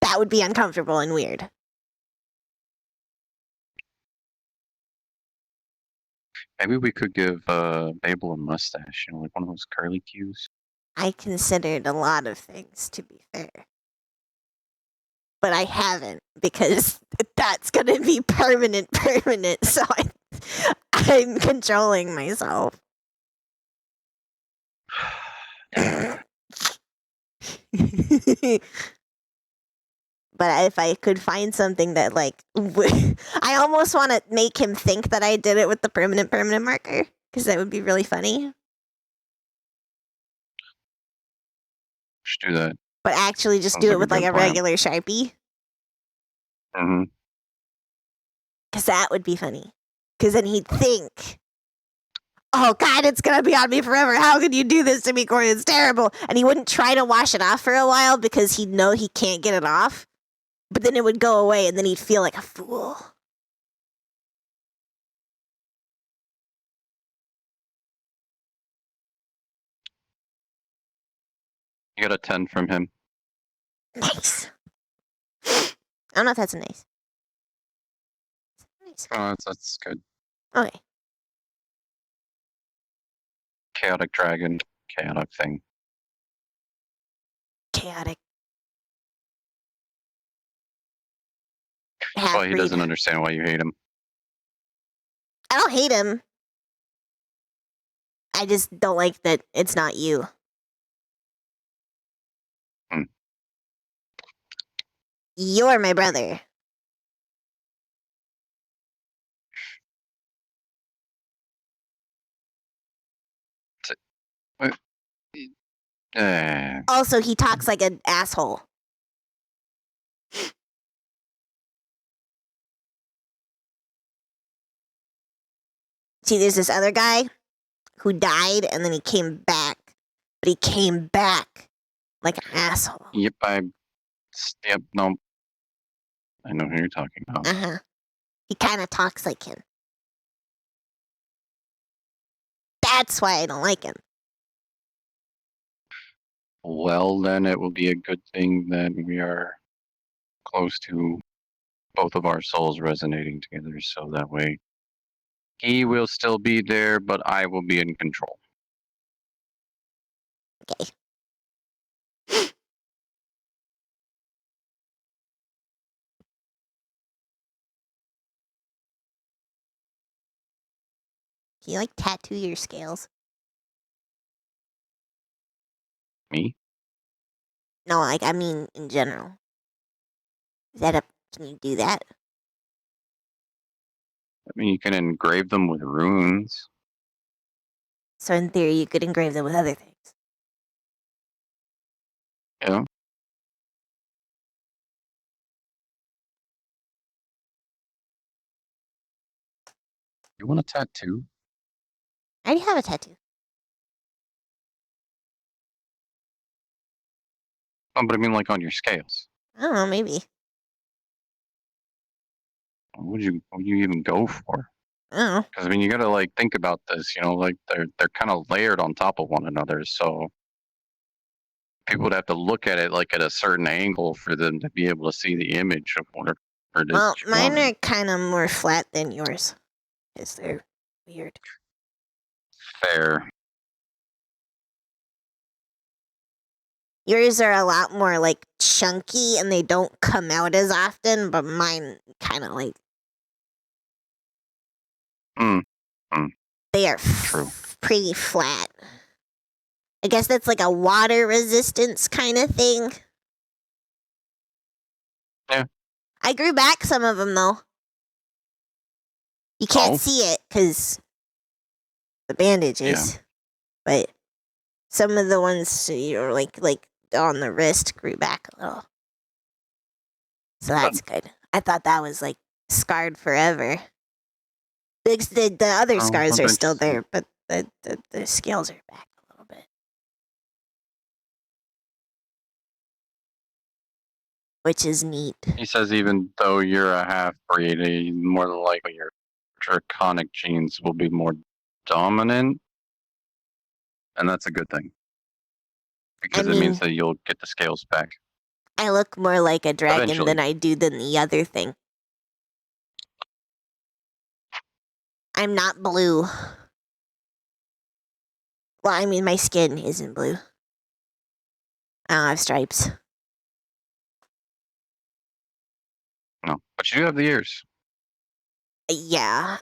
That would be uncomfortable and weird. Maybe we could give Mabel a mustache, like one of those curly cues. I considered a lot of things, to be fair. But I haven't, because that's gonna be permanent, so I'm controlling myself. But if I could find something that, like, I almost want to make him think that I did it with the permanent marker, because that would be really funny. Just do that. But actually just Sounds do like it a with, like, good a plan. regular Sharpie, Mm-hmm. because that would be funny. Because then he'd think, oh God, it's gonna be on me forever. How could you do this to me, Corey? It's terrible. And he wouldn't try to wash it off for a while because he'd know he can't get it off. But then it would go away and then he'd feel like a fool. You got a 10 from him. Nice. I don't know if that's nice. Nice. Oh, that's good. Okay. Chaotic dragon, chaotic thing. Chaotic. Well, he Half-breed. doesn't understand why you hate him. I don't hate him. I just don't like that it's not you. Hmm. You're my brother. Also, he talks like an asshole. See, there's this other guy who died and then he came back. But he came back like an asshole. Yep, no. I know who you're talking about. Uh-huh. He kind of talks like him. That's why I don't like him. Well, then it will be a good thing that we are close to both of our souls resonating together, so that way he will still be there, but I will be in control. Okay. Can you, like, tattoo your scales? Me? No, like, I mean, in general. Is that a... Can you do that? I mean, you can engrave them with runes. So in theory, you could engrave them with other things. Yeah. You want a tattoo? I already have a tattoo. Oh, but I mean, like on your scales. I don't know, maybe. What would you even go for? I don't know. Because I mean, you gotta like think about this. You know, like they're kind of layered on top of one another, so people would have to look at it like at a certain angle for them to be able to see the image of whatever it is. Well, that you mine wanted. are kind of more flat than yours. Because they're weird. Fair. Yours are a lot more, like, chunky and they don't come out as often, but mine kind of, like... Mm. They are True. pretty flat. I guess that's like a water resistance kind of thing. Yeah. I grew back some of them, though. You can't Oh. see it because the bandages. Yeah. But some of the ones, you know, like on the wrist grew back a little. So that's good. I thought that was like scarred forever. The other Oh, scars that's are still interesting. there, but the scales are back a little bit. Which is neat. He says even though you're a half breed, more than likely your draconic genes will be more dominant, and that's a good thing because it means that you'll get the scales back. I look more like a dragon Eventually. than I do than the other thing. I'm not blue. Well, I mean, my skin isn't blue. I don't have stripes. No, but you do have the ears. Yeah,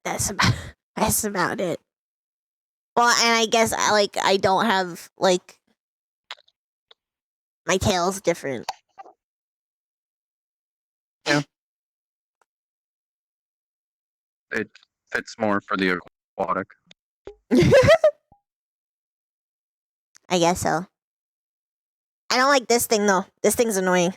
that's about that's about it. Well, and I guess I don't have like my tail's different. It fits more for the aquatic. I guess so. I don't like this thing though. This thing's annoying.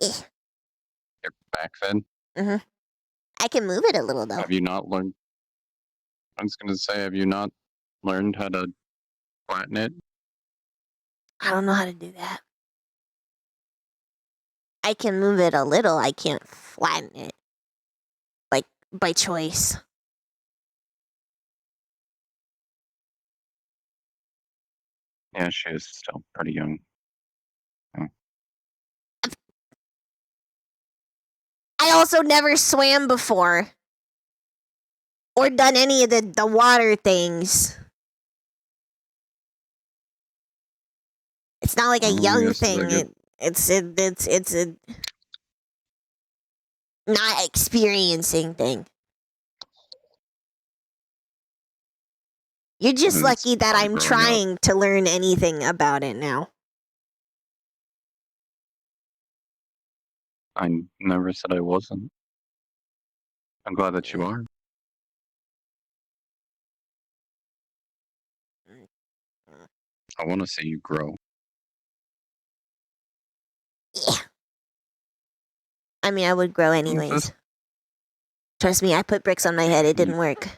Your back fin. I can move it a little though. Have you not learned? I was gonna say, have you not learned how to flatten it? I don't know how to do that. I can move it a little. I can't flatten it. Like, by choice. Yeah, she is still pretty young. I also never swam before. Or done any of the water things. It's not like a young Yes, I thing. get- It's a not experiencing thing. You're just It's lucky that part of I'm growing up. trying to learn anything about it now. I never said I wasn't. I'm glad that you are. I want to see you grow. Yeah. I mean, I would grow anyways. Just- Trust me, I put bricks on my head. It didn't work.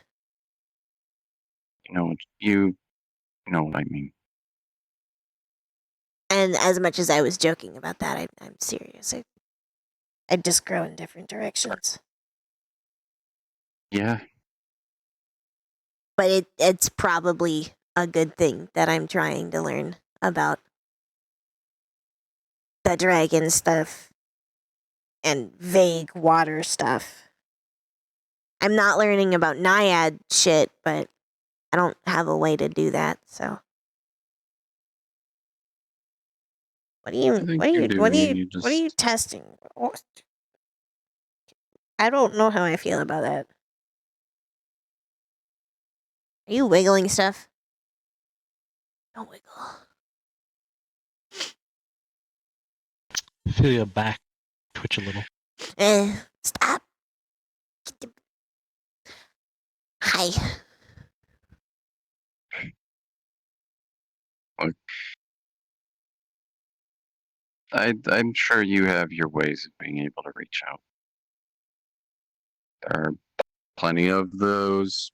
You know what I mean. And as much as I was joking about that, I'm serious. I just grow in different directions. Yeah, But it's probably a good thing that I'm trying to learn about the dragon stuff and vague water stuff. I'm not learning about naiad shit, but I don't have a way to do that, so. What are you I think what are you you do. what are you You what are you just- testing? I don't know how I feel about that. Are you wiggling stuff? Don't wiggle. Feel your back twitch a little. Stop. Hi. I'm sure you have your ways of being able to reach out. There are plenty of those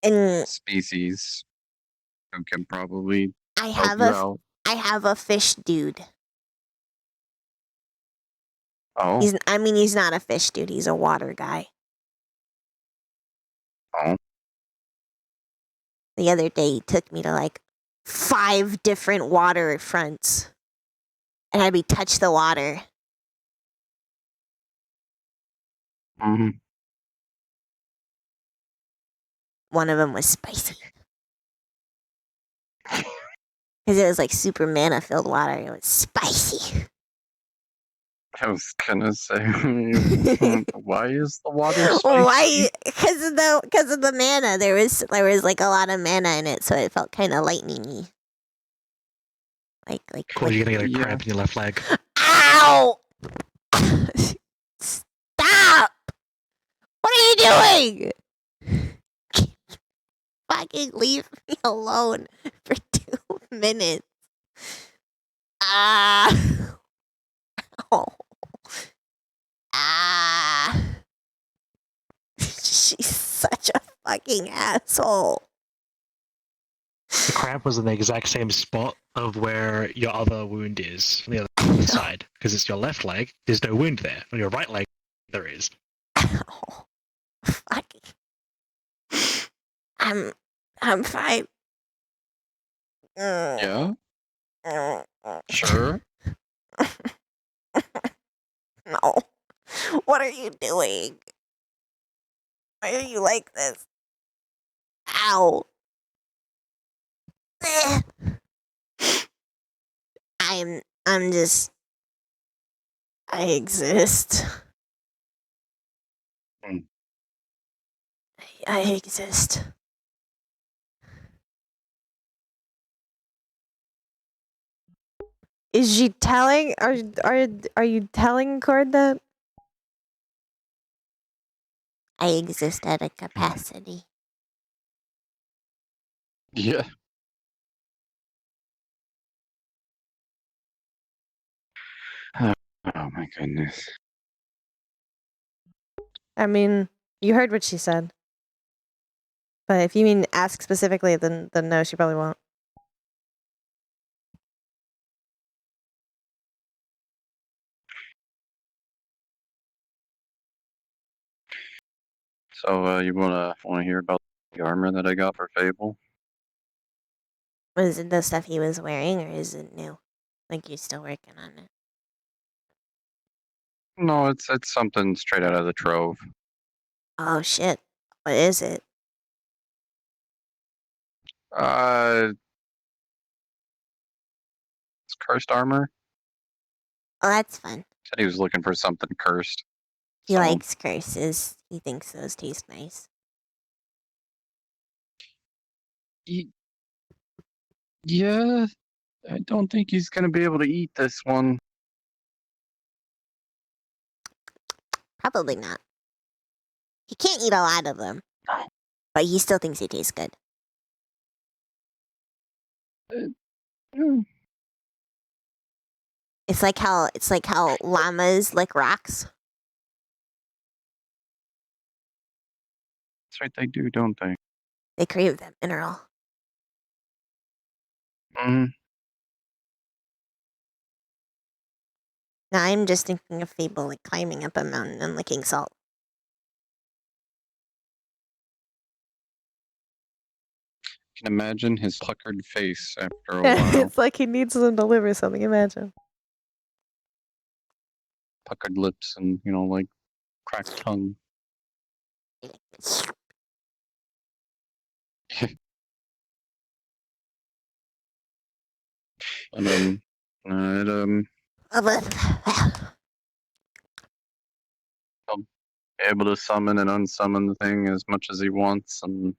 And species who can probably I help have you a out. I have a fish dude. Oh, He's not a fish dude, he's a water guy. oh, The other day he took me to like 5 different water fronts. And had me touch the water. hmm One of them was spicy. Because it was like super mana filled water. It was spicy. I was gonna say, why is the water spicy? Why? Because of the mana. There was like a lot of mana in it, so it felt kind of lightning-y. Like Cool, you're gonna get a Yeah. cramp in your left leg. Ow! Stop! What are you doing? Fucking leave me alone for 2 minutes. Ah. Oh. Ah. She's such a fucking asshole. The cramp was in the exact same spot of where your other wound is on the other side, because it's your left leg. There's no wound there. On your right leg, there is. Ow. Fucking. I'm fine. Yeah, No. sure. No. What are you doing? Why are you like this? Ow. Eh. I'm just. I exist. Mm. I exist. Is she telling? Are you telling Cord that? I exist at a capacity. Yeah. Oh my goodness. I mean, you heard what she said. But if you mean ask specifically, then no, she probably won't. So you wanna hear about the armor that I got for Fable? Was it the stuff he was wearing, or is it new? Like you're still working on it? No, it's something straight out of the trove. Oh shit! What is it? It's cursed armor. Oh, that's fun. Said he was looking for something cursed. He So, likes curses. He thinks those taste nice. Yeah, I don't think he's gonna be able to eat this one. Probably not. He can't eat a lot of them, but he still thinks they taste good. Hmm. It's like how llamas lick rocks. That's right, they do, don't they? They crave that mineral. Mm. Now I'm just thinking of Fable like climbing up a mountain and licking salt. I can imagine his puckered face after a while. It's like he needs them to deliver something. Imagine. Puckered lips and like cracked tongue. And able to summon and unsummon the thing as much as he wants, and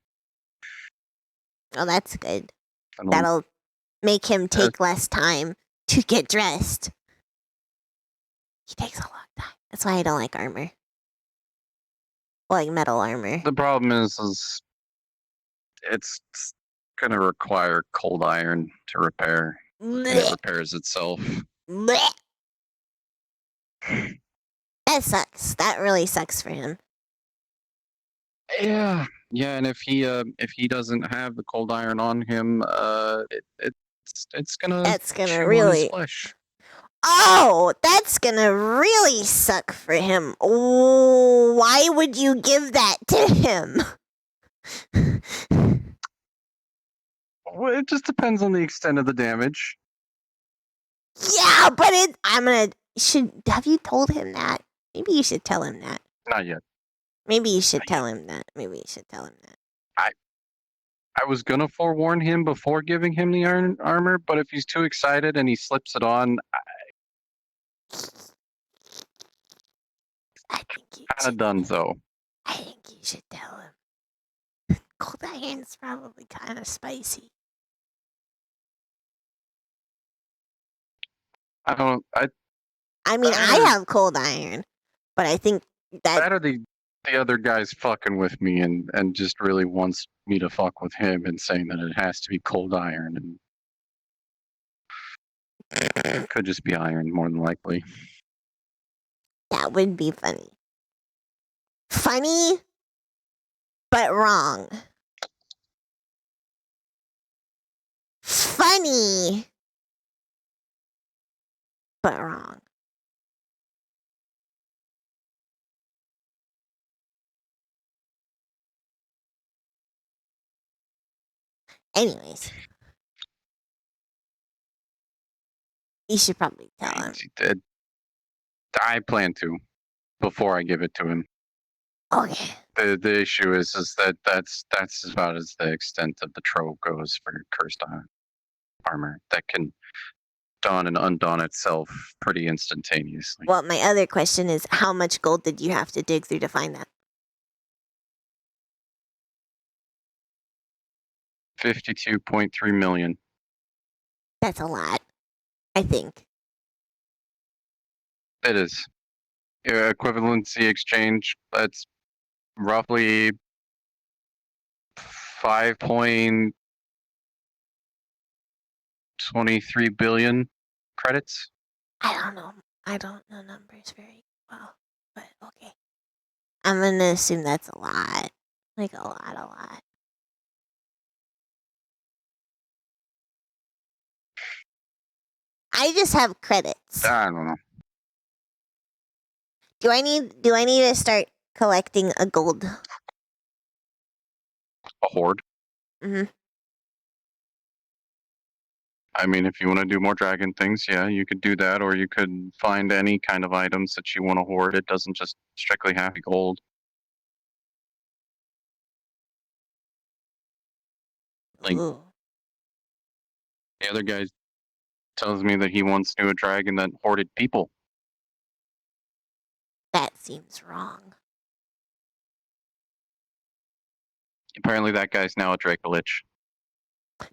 Oh, that's good. it'll- That'll make him take less time to get dressed. He takes a long time. That's why I don't like armor. Like metal armor. the problem is it's gonna require cold iron to repair. And it Blech. repairs itself. Blech. That sucks. That really sucks for him. Yeah, and if he doesn't have the cold iron on him, it's gonna That's gonna chew on his really. flesh. Oh, that's gonna really suck for him. Oh, why would you give that to him? Well, it just depends on the extent of the damage. Yeah, but have you told him that? Maybe you should tell him that. Not yet. Maybe you should tell him that. Maybe you should tell him that. I was gonna forewarn him before giving him the iron armor, but if he's too excited and he slips it on, I think you kind of should. donezo. I think you should tell him. Cold iron's probably kind of spicy. I don't. I mean, I have cold iron, but I think That or the other guy's fucking with me and just really wants me to fuck with him and saying that it has to be cold iron, and it could just be iron more than likely. that would be funny. Funny, but wrong. Funny, but wrong. Anyways, you should probably tell him. I plan to before I give it to him. Okay. The issue is that that's about as the extent of the trove goes for cursed armor that can don and undon itself pretty instantaneously. Well, my other question is, how much gold did you have to dig through to find that? 52.3 million. That's a lot, I think. It is. Equivalency exchange, that's roughly 5.23 billion credits. I don't know. I don't know numbers very well, but okay. I'm gonna assume that's a lot. Like a lot. I just have credits. I don't know. Do I need to start collecting a gold? A horde. Mm-hmm. I mean, if you want to do more dragon things, yeah, you could do that, or you could find any kind of items that you want to hoard. It doesn't just strictly have to be gold. Like, Ooh. the other guy tells me that he once knew a dragon that hoarded people. That seems wrong. Apparently, that guy's now a Dracolich.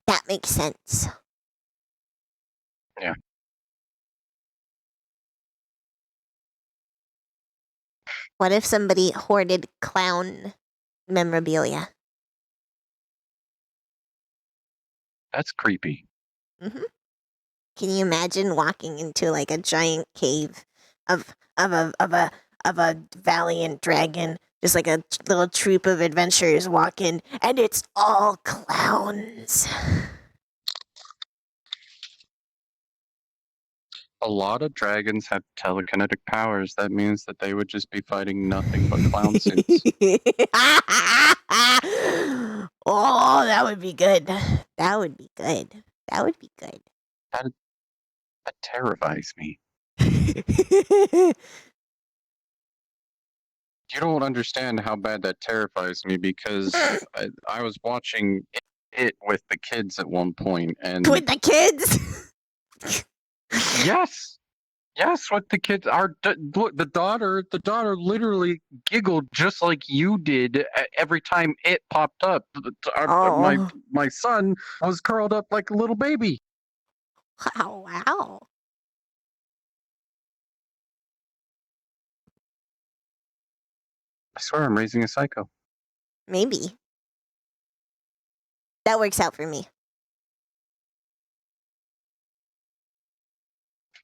That makes sense. Yeah. What if somebody hoarded clown memorabilia? That's creepy. Mm-hmm. Can you imagine walking into like a giant cave of a valiant dragon, just like a little troop of adventurers walking, and it's all clowns. A lot of dragons have telekinetic powers. That means that they would just be fighting nothing but clown suits. Oh, that would be good. That would be good. That would be good. That terrifies me. You don't understand how bad that terrifies me because I was watching it with the kids at one point, and With the kids? yes, with the kids. The daughter literally giggled just like you did every time it popped up. Oh. My son was curled up like a little baby. Wow. I swear I'm raising a psycho. Maybe. That works out for me.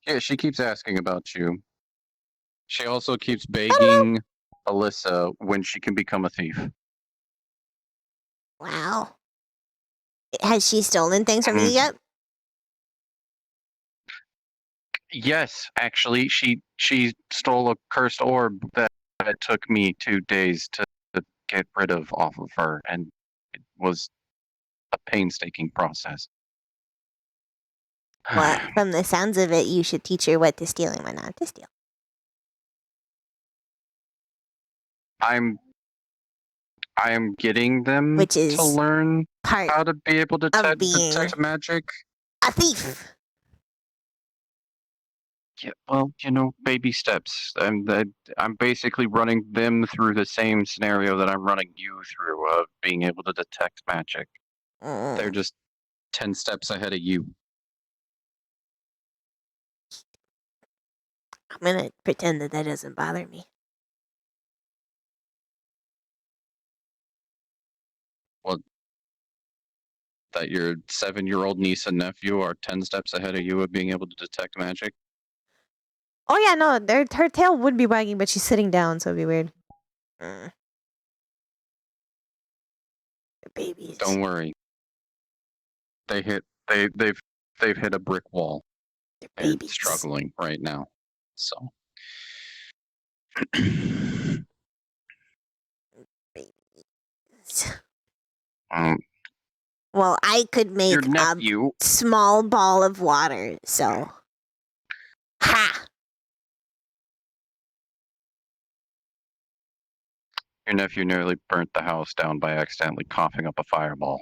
Yeah, she keeps asking about you. She also keeps begging Alyssa when she can become a thief. Wow. Has she stolen things from you Mhm. yet? Yes, actually, she stole a cursed orb that took me 2 days to get rid of off of her, and it was a painstaking process. Well, from the sounds of it, you should teach her what to steal and what not to steal. I am getting them Which is to learn part how to be able to of being detect magic. a thief. Yeah, well, baby steps. I'm basically running them through the same scenario that I'm running you through of being able to detect magic. They're Mm. just 10 steps ahead of you. I'm gonna pretend that doesn't bother me. That your 7-year-old niece and nephew are 10 steps ahead of you of being able to detect magic. Oh yeah, no, her tail would be wagging, but she's sitting down, so it'd be weird. Mm. They're babies. Don't worry. They've hit a brick wall. They're They're babies. struggling right now. So Babies. um, Well, I could make your a nephew small ball of water, so. Ha! nearly burnt the house down by accidentally coughing up a fireball.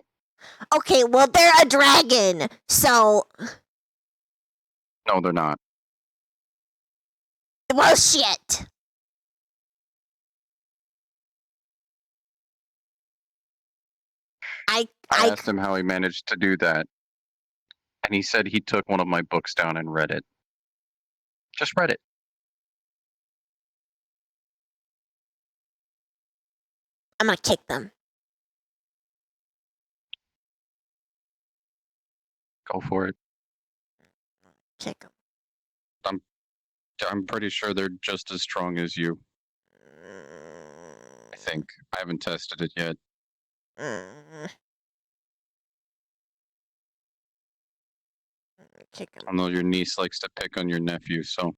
Okay, well, they're a dragon, so. No, they're not. Well, shit! I asked him how he managed to do that, and he said he took one of my books down and read it. Just read it. I'm gonna kick them. Go for it. Kick them. I'm pretty sure they're just as strong as you. I think. I haven't tested it yet. Mm. Kick him. I know your niece likes to pick on your nephew, so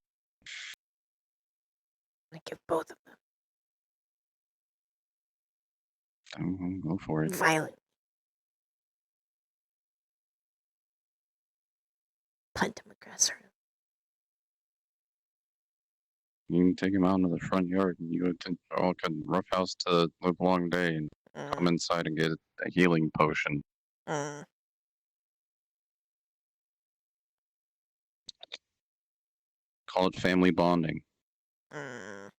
I give both of them go for it. violent. Punt him across the room. You can take him out into the front yard and you can roughhouse to live a long day and come inside and get a healing potion. Mm. Call it family bonding. Mm.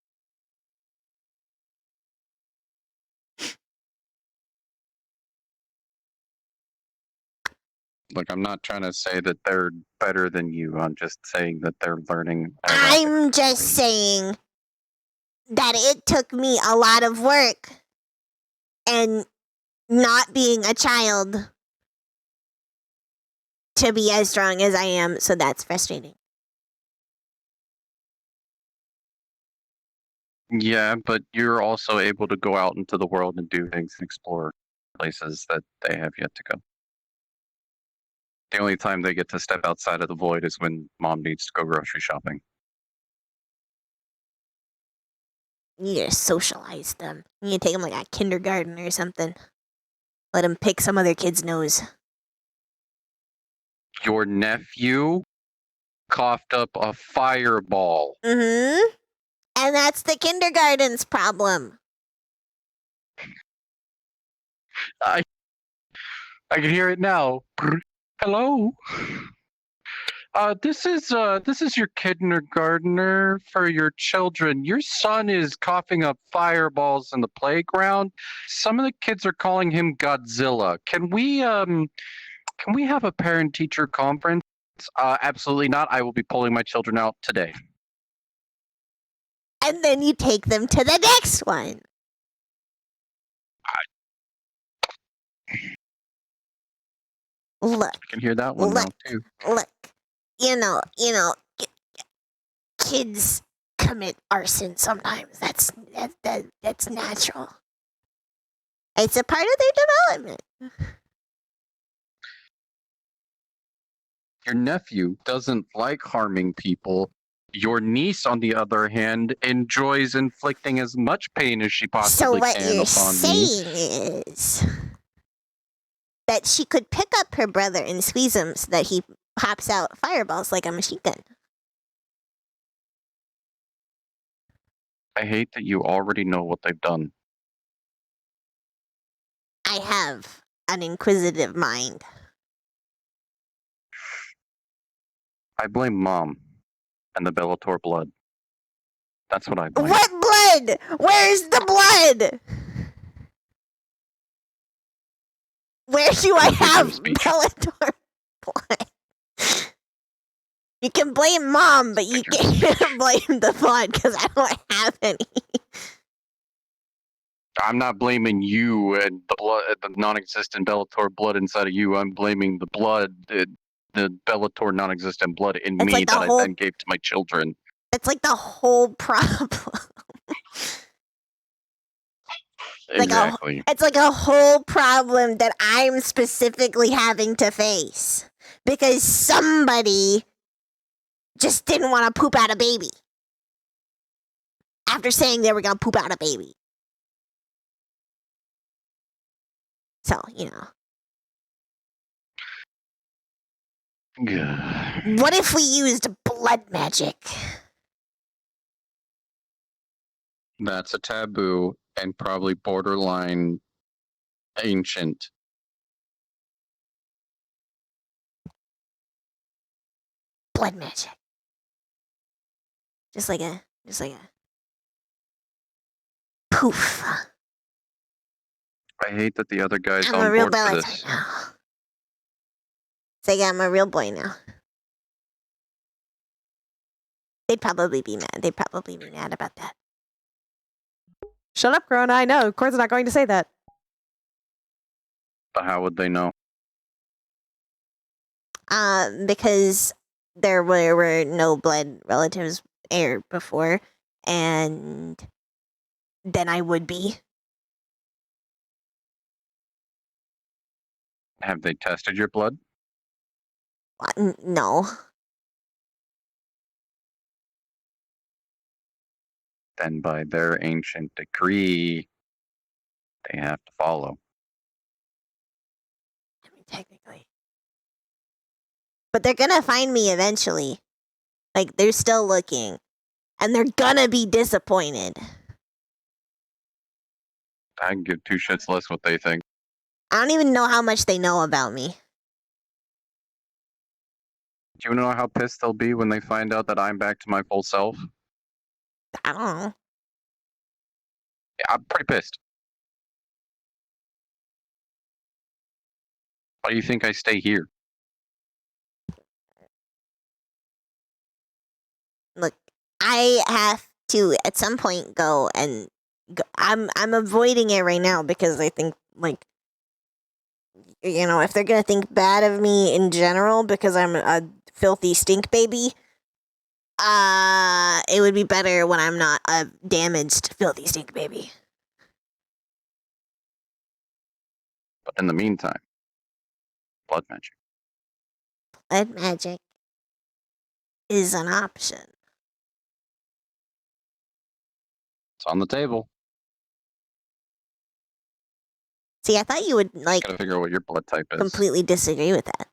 Look, I'm not trying to say that they're better than you. I'm just saying that they're learning. I'm just saying that it took me a lot of work and not being a child to be as strong as I am, so that's frustrating. Yeah, but you're also able to go out into the world and do things and explore places that they have yet to go. The only time they get to step outside of the void is when mom needs to go grocery shopping. You need to socialize them. You need to take them like a kindergarten or something. Let them pick some other kid's nose. Your nephew coughed up a fireball. Mm-hmm. And that's the kindergarten's problem. I can hear it now. Hello. This is your kindergartner for your children. Your son is coughing up fireballs in the playground. Some of the kids are calling him Godzilla. Can we have a parent teacher conference? Absolutely not. I will be pulling my children out today. And then you take them to the next one. Look, I can hear that one now Look. too. look. Kids commit arson sometimes. That's natural. It's a part of their development. Your nephew doesn't like harming people. Your niece, on the other hand, enjoys inflicting as much pain as she So possibly what can you're upon me. saying is that she could pick up her brother and squeeze him so that he pops out fireballs like a machine gun. I hate that you already know what they've done. I have an inquisitive mind. I blame Mom and the Bellator blood. That's what I blame. What blood? Where's the blood? Where do I Freedom have of speech. Bellator blood? You can blame Mom, but you can't blame the blood because I don't have any. I'm not blaming you and the blood, the non-existent Bellator blood inside of you. I'm blaming the blood, the Bellator non-existent blood in It's me like the that whole- I then gave to my children. That's like the whole problem. Like Exactly. It's like a whole problem that I'm specifically having to face because somebody just didn't want to poop out a baby after saying they were going to poop out a baby. So, what if we used blood magic? That's a taboo and probably borderline ancient. Blood magic. Just like a poof. I hate that the other guy's I'm on a real board for Bellator this. now. It's like I'm a real boy now. They'd probably be mad. They'd probably be mad about that. Shut up, Corona. I know. Cord's not going to say that. But how would they know? Because there were no blood relatives aired before, and then I would be. Have they tested your blood? No. Then by their ancient decree, they have to follow. I mean, technically. But they're gonna find me eventually. Like, they're still looking. And they're gonna be disappointed. I can give two shits less what they think. I don't even know how much they know about me. Do you know how pissed they'll be when they find out that I'm back to my full self? I don't know. Yeah, I'm pretty pissed. Why do you think I stay here? Look, I have to at some point go and go. I'm avoiding it right now because I think, like, you know, if they're gonna think bad of me in general because I'm a filthy stink baby, it would be better when I'm not a damaged filthy stink baby. But in the meantime, blood magic. Blood magic is an option. It's on the table. See, I thought you would like Gotta figure out what your blood type is. completely disagree with that.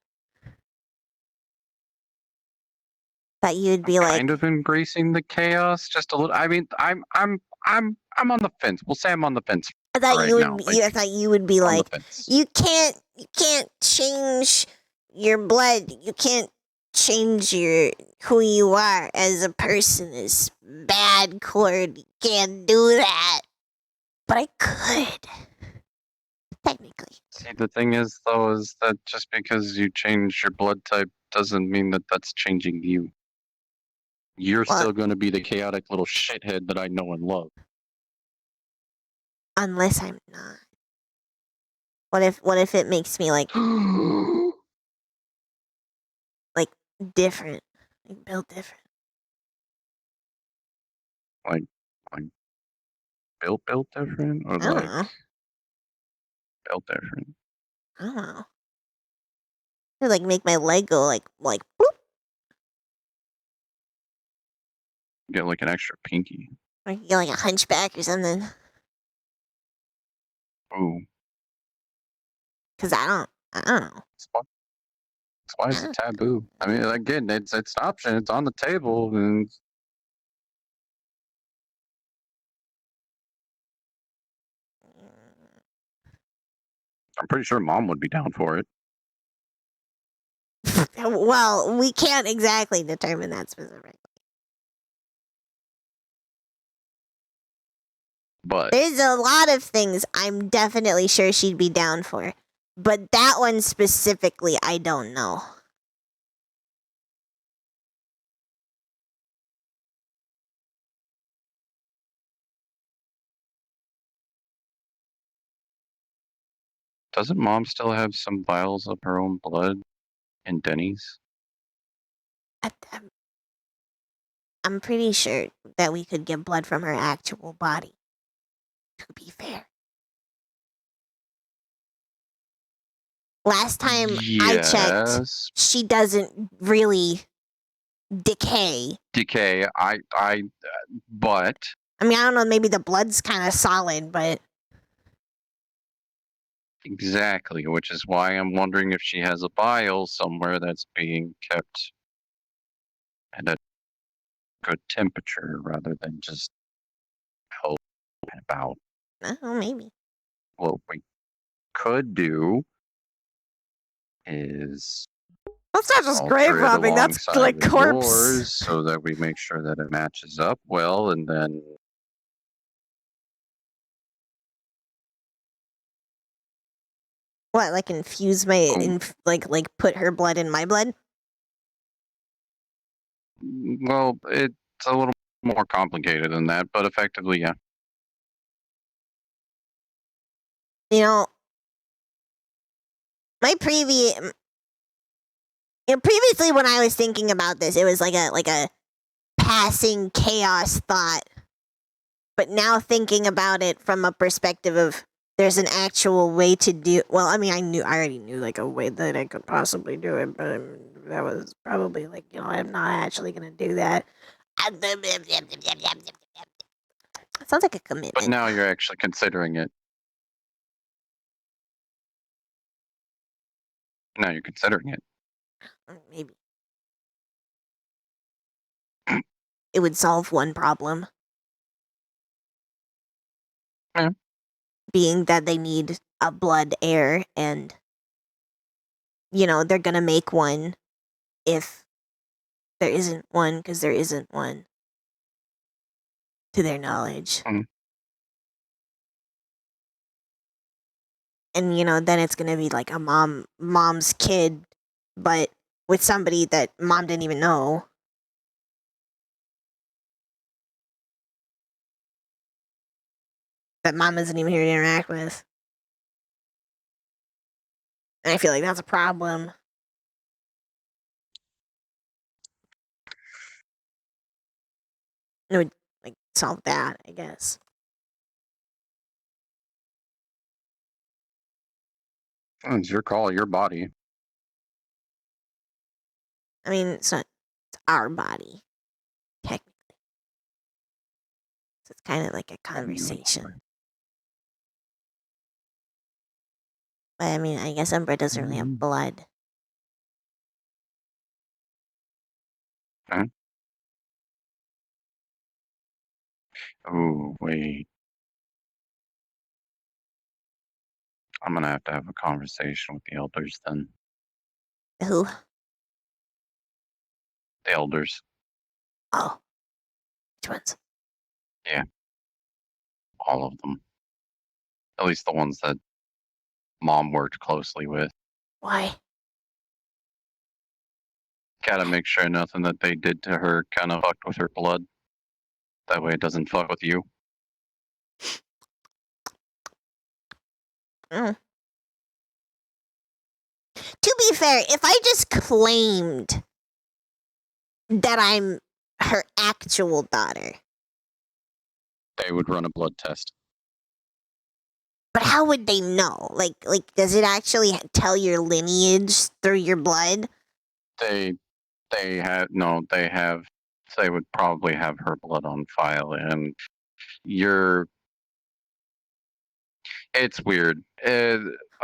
Thought you'd be like, Kind of embracing the chaos, just a little. I mean, I'm on the fence. We'll say I'm on the fence. I thought right you would. now, I like, thought you would be On like, the fence. you can't change your blood. You can't change who you are as a person. Is bad, Cord. You can't do that. But I could. Technically. See, the thing is, though, is that just because you change your blood type doesn't mean that that's changing you. You're Well- still going to be the chaotic little shithead that I know and love. Unless I'm not. What if it makes me like different? Like built different. Built different, or I don't like know. built different. I don't know. Or like make my leg go like boop. Get like an extra pinky. Or you get like a hunchback or something. Ooh, Cause I don't know. that's why it's a taboo. I mean, again, it's an option. It's on the table, and I'm pretty sure Mom would be down for it. Well, we can't exactly determine that specifically. But There's a lot of things I'm definitely sure she'd be down for. But that one specifically, I don't know. doesn't Mom still have some vials of her own blood in Denny's? I'm pretty sure that we could get blood from her actual body. To be fair. Last time I checked, Yes. she doesn't really decay. Decay. But I mean, I don't know, maybe the blood's kind of solid, but exactly, which is why I'm wondering if she has a vial somewhere that's being kept at a good temperature rather than just out and about. I don't know, maybe. What we could do is That's not just alter grave it robbing. That's alongside like of corpse. yours so that we make sure that it matches up well, and then What, like infuse my, like put her blood in my blood? well, it's a little more complicated than that, but effectively, yeah. You know, previously when I was thinking about this, it was like a passing chaos thought. But now thinking about it from a perspective of there's an actual way to do. Well, I mean, I already knew like a way that I could possibly do it, but that was probably like, I'm not actually gonna do that. Sounds like a But commitment. now you're actually considering it. Now you're considering it. Maybe it would solve one problem. Yeah. Being that they need a blood heir, and they're gonna make one if there isn't one, because there isn't one, to their knowledge. Mhm. And then it's gonna be like a mom's kid, but with somebody that mom didn't even know. That mom isn't even here to interact with. And I feel like that's a problem. It would like solve that, I guess. It's your call, your body. I mean, it's our body, technically. So it's kind of like a conversation. But I mean, I guess Umbra doesn't really have blood. Oh, wait. I'm gonna have to have a conversation with the elders then. Who? The elders. Oh. Which ones? All of them. At least the ones that Mom worked closely with. Why? Gotta make sure nothing that they did to her kind of fucked with her blood. That way it doesn't fuck with you. To be fair, if I just claimed that I'm her actual daughter, They would run a blood test. but how would they know? Like, does it actually tell your lineage through your blood? They would probably have her blood on file, and it's weird. A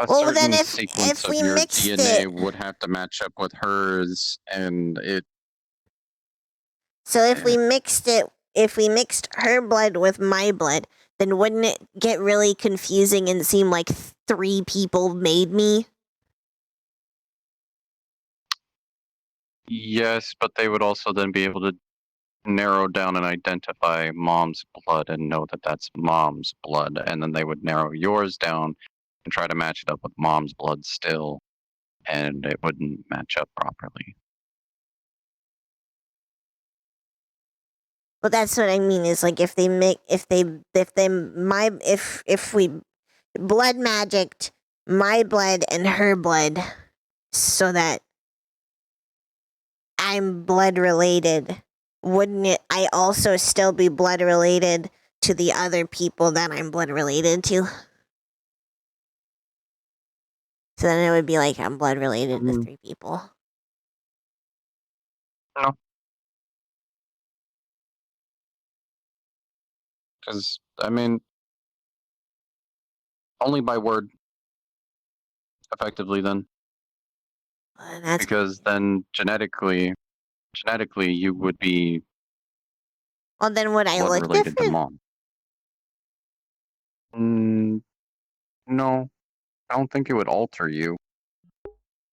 Well, then certain if sequence of we your mixed DNA it, would have to match up with hers, and so if we mixed her blood with my blood, then wouldn't it get really confusing and seem like 3 people made me? yes, but they would also then be able to narrow down and identify Mom's blood and know that that's Mom's blood, and then they would narrow yours down and try to match it up with Mom's blood still, and it wouldn't match up properly. Well, that's what I mean. Is like if we blood magicked my blood and her blood, so that I'm blood related, wouldn't it? I also still be blood related to the other people that I'm blood related to. So then it would be like I'm blood related to 3 people. No. Because, I mean, only by word, effectively, then. And that's Because then genetically, you would be well. Then would I blood look related to different? Mom. No, I don't think it would alter you.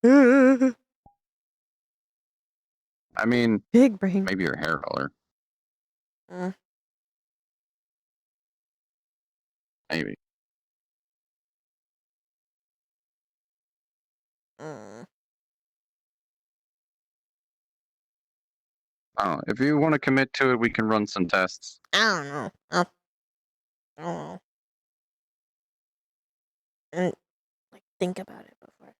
I mean, Big brain. maybe your hair color. Mm. Maybe. Mm. I don't know. If you want to commit to it, we can run some tests. I don't know. I don't know. And like think about it before.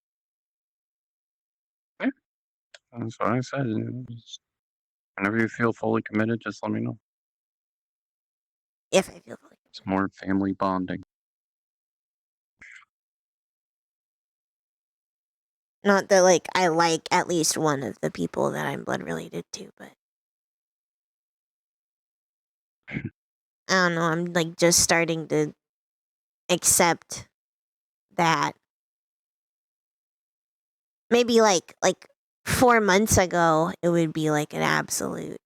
That's what I said. Whenever you feel fully committed, just let me know. If I feel like It's more family bonding. Not that, like, I like at least one of the people that I'm blood related to, but I don't know. I'm, like, just starting to accept that. Maybe, like 4 months ago, it would be, like, an absolute.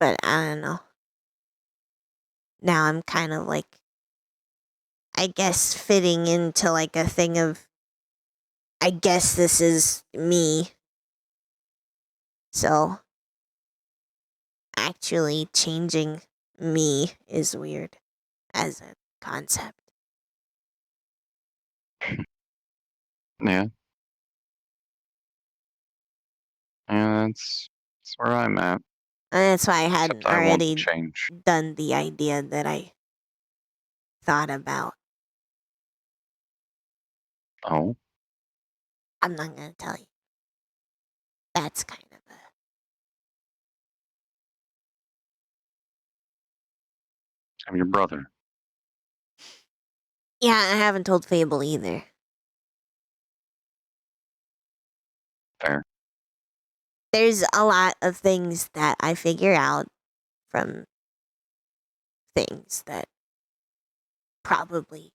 But I don't know. Now I'm kind of, like, I guess fitting into, like, a thing of, I guess this is me. So, actually changing me is weird as a concept. Yeah. Yeah, that's where I'm at. And that's why I Except hadn't I won't already change. done the idea that I thought about. Oh, I'm not going to tell you. That's kind of a. I'm your brother. Yeah, I haven't told Fable either. Fair. There's a lot of things that I figure out from things that probably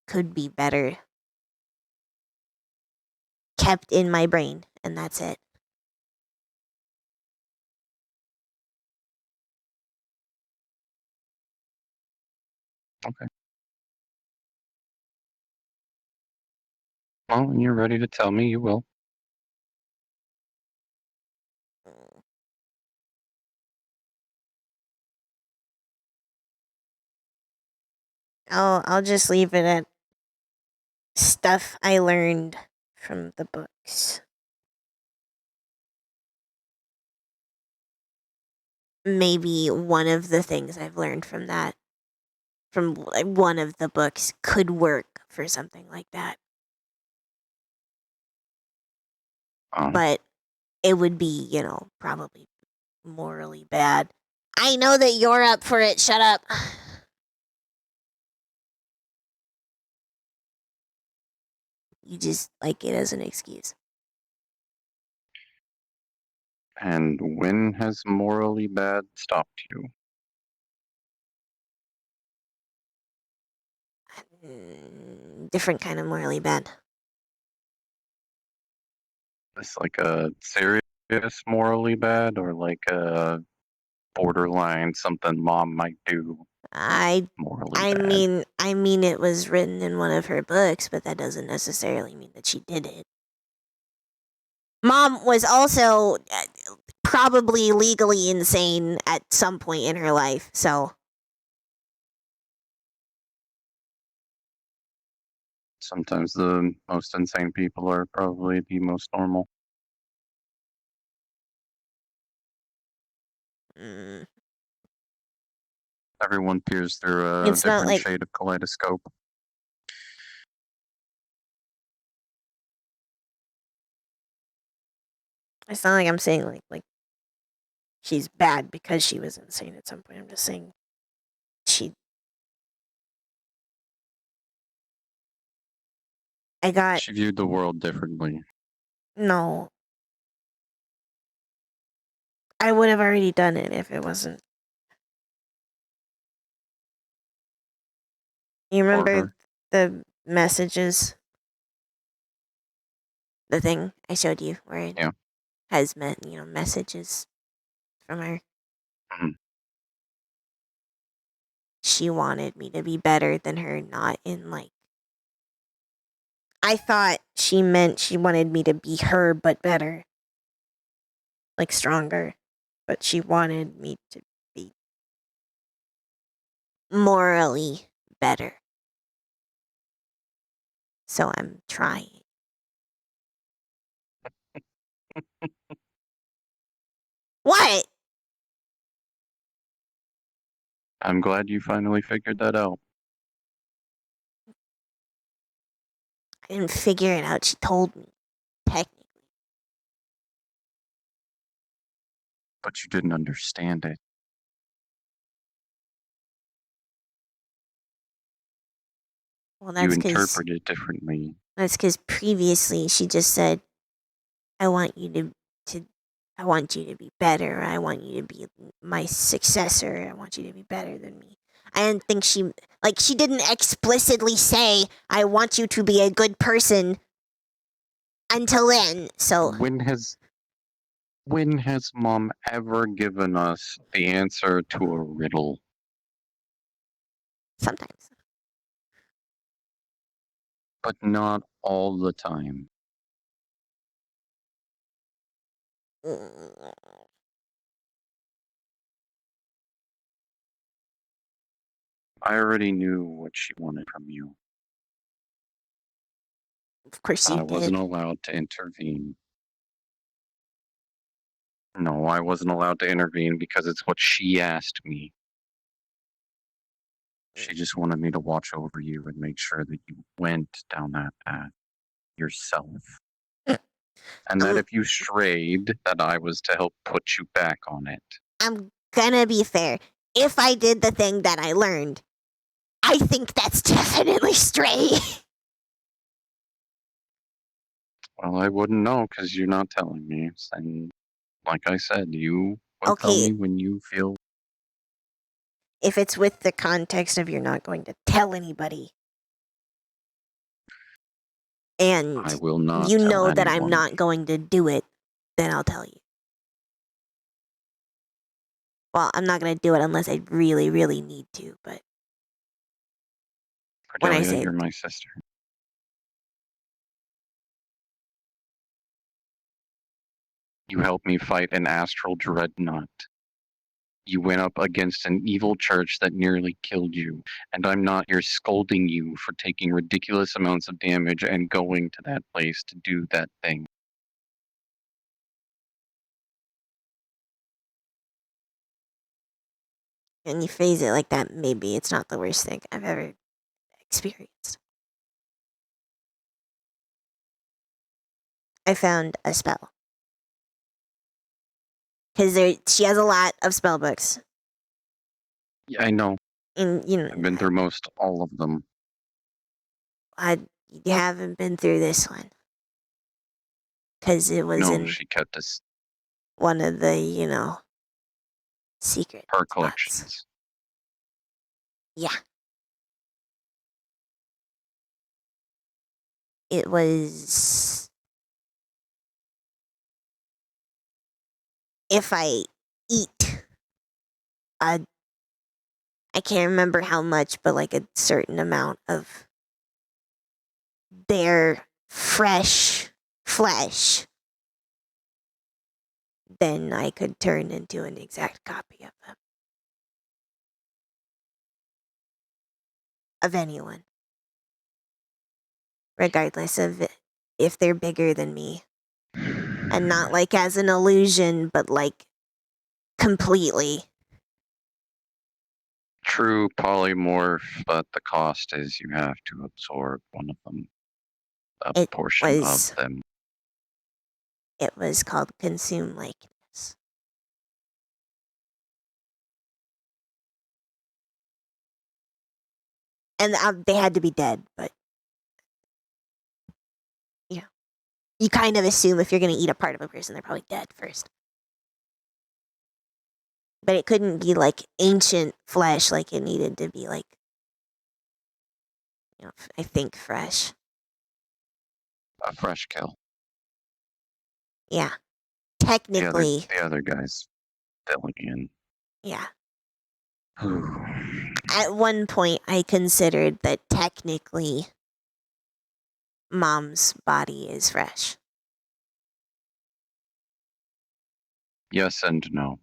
could be better kept in my brain, and that's it. Okay. Well, when you're ready to tell me, you will. I'll just leave it at stuff I learned from the books. Maybe one of the things I've learned from that, from like, one of the books, could work for something like that. But it would be, probably morally bad. I know that you're up for it. Shut up. You just like it as an excuse. And when has morally bad stopped you? Different kind of morally bad. It's like a serious morally bad, or like a borderline something mom might do morally I bad? mean it was written in one of her books, but that doesn't necessarily mean that she did it. Mom was also probably legally insane at some point in her life, so Sometimes the most insane people are probably the most normal. mm, Everyone peers through a it's not different like shade of kaleidoscope. I'm saying like she's bad because she was insane at some point. I'm just saying she. I got She viewed the world differently. no. I would have already done it if it wasn't. You For remember her. the messages? The thing I showed you where it Yeah. has messages from her. Mhm. She wanted me to be better than her, not in like. I thought she meant she wanted me to be her, but better. Like stronger. But she wanted me to be morally better. So I'm trying. What? I'm glad you finally figured that out. I didn't figure it out. She told me. Technically. But you didn't understand it. Well, You that's because interpret it differently. previously she just said, "I want you to I want you to be better. I want you to be my successor. I want you to be better than me." I didn't think she didn't explicitly say, "I want you to be a good person" until then. So When has Mom ever given us the answer to a riddle? sometimes. But not all the time. Mm, I already knew what she wanted from you. of course you I did. wasn't allowed to intervene. No, I wasn't allowed to intervene because it's what she asked me. She just wanted me to watch over you and make sure that you went down that path yourself. And that Um, if you strayed, that I was to help put you back on it. I'm gonna be fair. If I did the thing that I learned, I think that's definitely stray. Well, I wouldn't know because you're not telling me. And like I said, you will tell Okay, me when you feel. if it's with the context of you're not going to tell anybody, and I will not you tell know that I'm anyone. not going to do it, then I'll tell you. Well, I'm not going to do it unless I really, really need to, but when I Cordelia, say you're my sister. You helped me fight an astral dreadnought. You went up against an evil church that nearly killed you, and I'm not here scolding you for taking ridiculous amounts of damage and going to that place to do that thing. and you phrase it like that, maybe it's not the worst thing I've ever experienced. I found a spell. Because she has a lot of spell books. Yeah, I know. And, I've been through most all of them. you haven't been through this one. Because it was No, in she kept us one of the, secret her spots. collections. Yeah. It was. If I eat a. I can't remember how much, but like a certain amount of their fresh flesh, then I could turn into an exact copy of them. Of anyone. Regardless of if they're bigger than me. And not like as an illusion, but like completely. True polymorph, but the cost is you have to absorb one of them. A It portion was- of them. It was called consume likeness. And they had to be dead, but you kind of assume if you're going to eat a part of a person, they're probably dead first. But it couldn't be like ancient flesh, like it needed to be like, I think fresh. A fresh kill. Yeah. The Technically, other guy's filling in. yeah. At one point, I considered that technically Mom's body is fresh. Yes and no.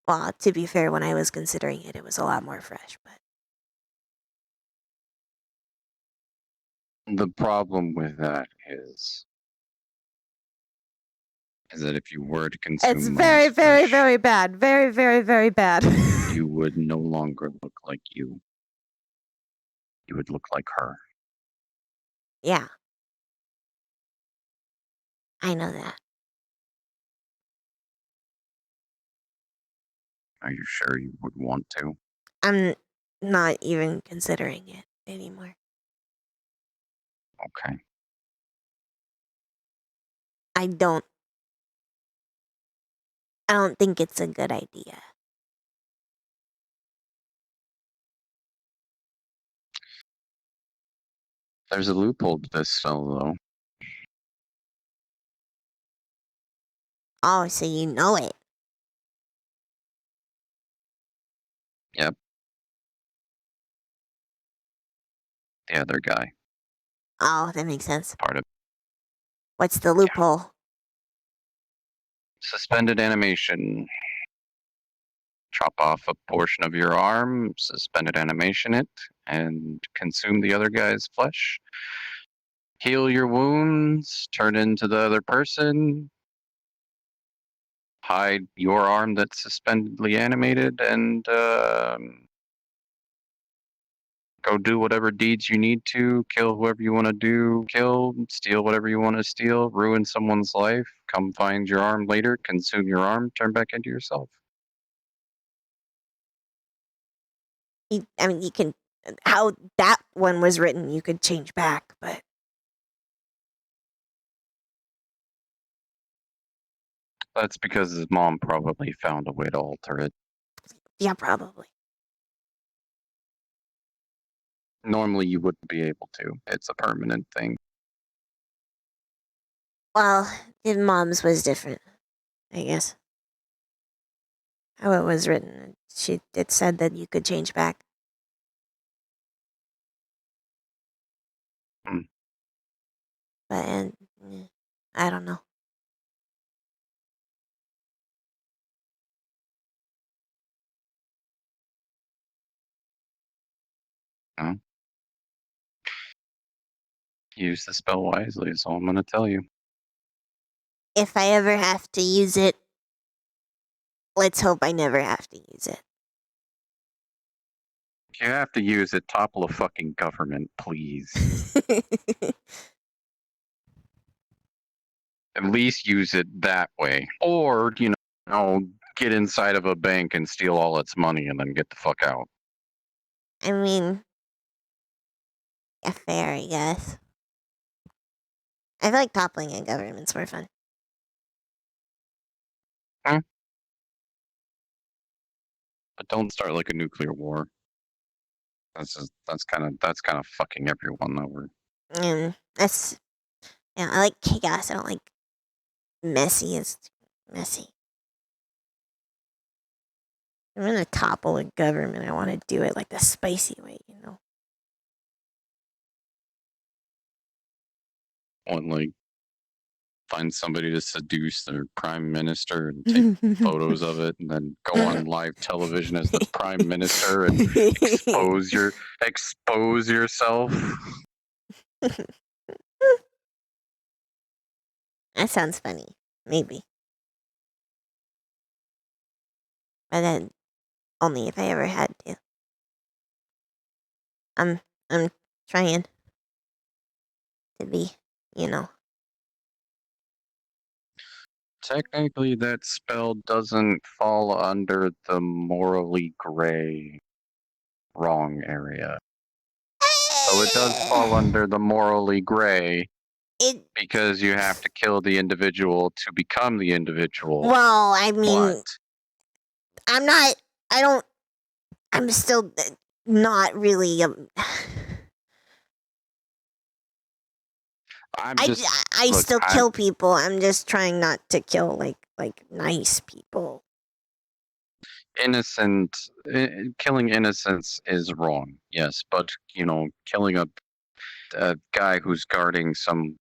Well, to be fair, when I was considering it, it was a lot more fresh, but The problem with that is that if you were to consume It's very, Mom's very, flesh, very bad. Very, very, very bad. you would no longer look like you. You would look like her. yeah. I know that. Are you sure you would want to? not even considering it anymore. Okay. I don't think it's a good idea. There's a loophole to this spell, though. Oh, so you know it. Yep. The other guy. Oh, that makes sense. Part of What's the loophole? suspended animation. Chop off a portion of your arm, suspended animation it, and consume the other guy's flesh. Heal your wounds, turn into the other person, hide your arm that's suspendedly animated, and go do whatever deeds you need to, kill whoever you want to kill, steal whatever you want to steal, ruin someone's life, come find your arm later, consume your arm, turn back into yourself. I mean, you can. How that one was written, you could change back, but That's because his mom probably found a way to alter it. yeah, probably. Normally you wouldn't be able to. It's a permanent thing. Well, his mom's was different, I guess. How it was written, it said that you could change back. Hmm. But I don't know. Use the spell wisely is all I'm going to tell you. If I ever have to use it, let's hope I never have to use it. If you have to use it, topple a fucking government, please. At least use it that way. Or, get inside of a bank and steal all its money and then get the fuck out. I mean, yeah, fair, I guess. I feel like toppling a government's more fun. But don't start like a nuclear war. That's kind of fucking everyone over. That's yeah. I like chaos. I don't like messy. It's messy. I'm gonna topple a government. I want to do it like the spicy way, you know. One like find somebody to seduce their prime minister and take photos of it, and then go on live television as the prime minister and expose yourself. That sounds funny. Maybe. But then only if I ever had to. I'm trying to be, you know. Technically, that spell doesn't fall under the morally gray wrong area. So it does fall under the morally gray because you have to kill the individual to become the individual. Well, I mean, But I'm still not really. I still kill people. I'm just trying not to kill like nice people. Killing innocents is wrong, yes, but killing a guy who's guarding some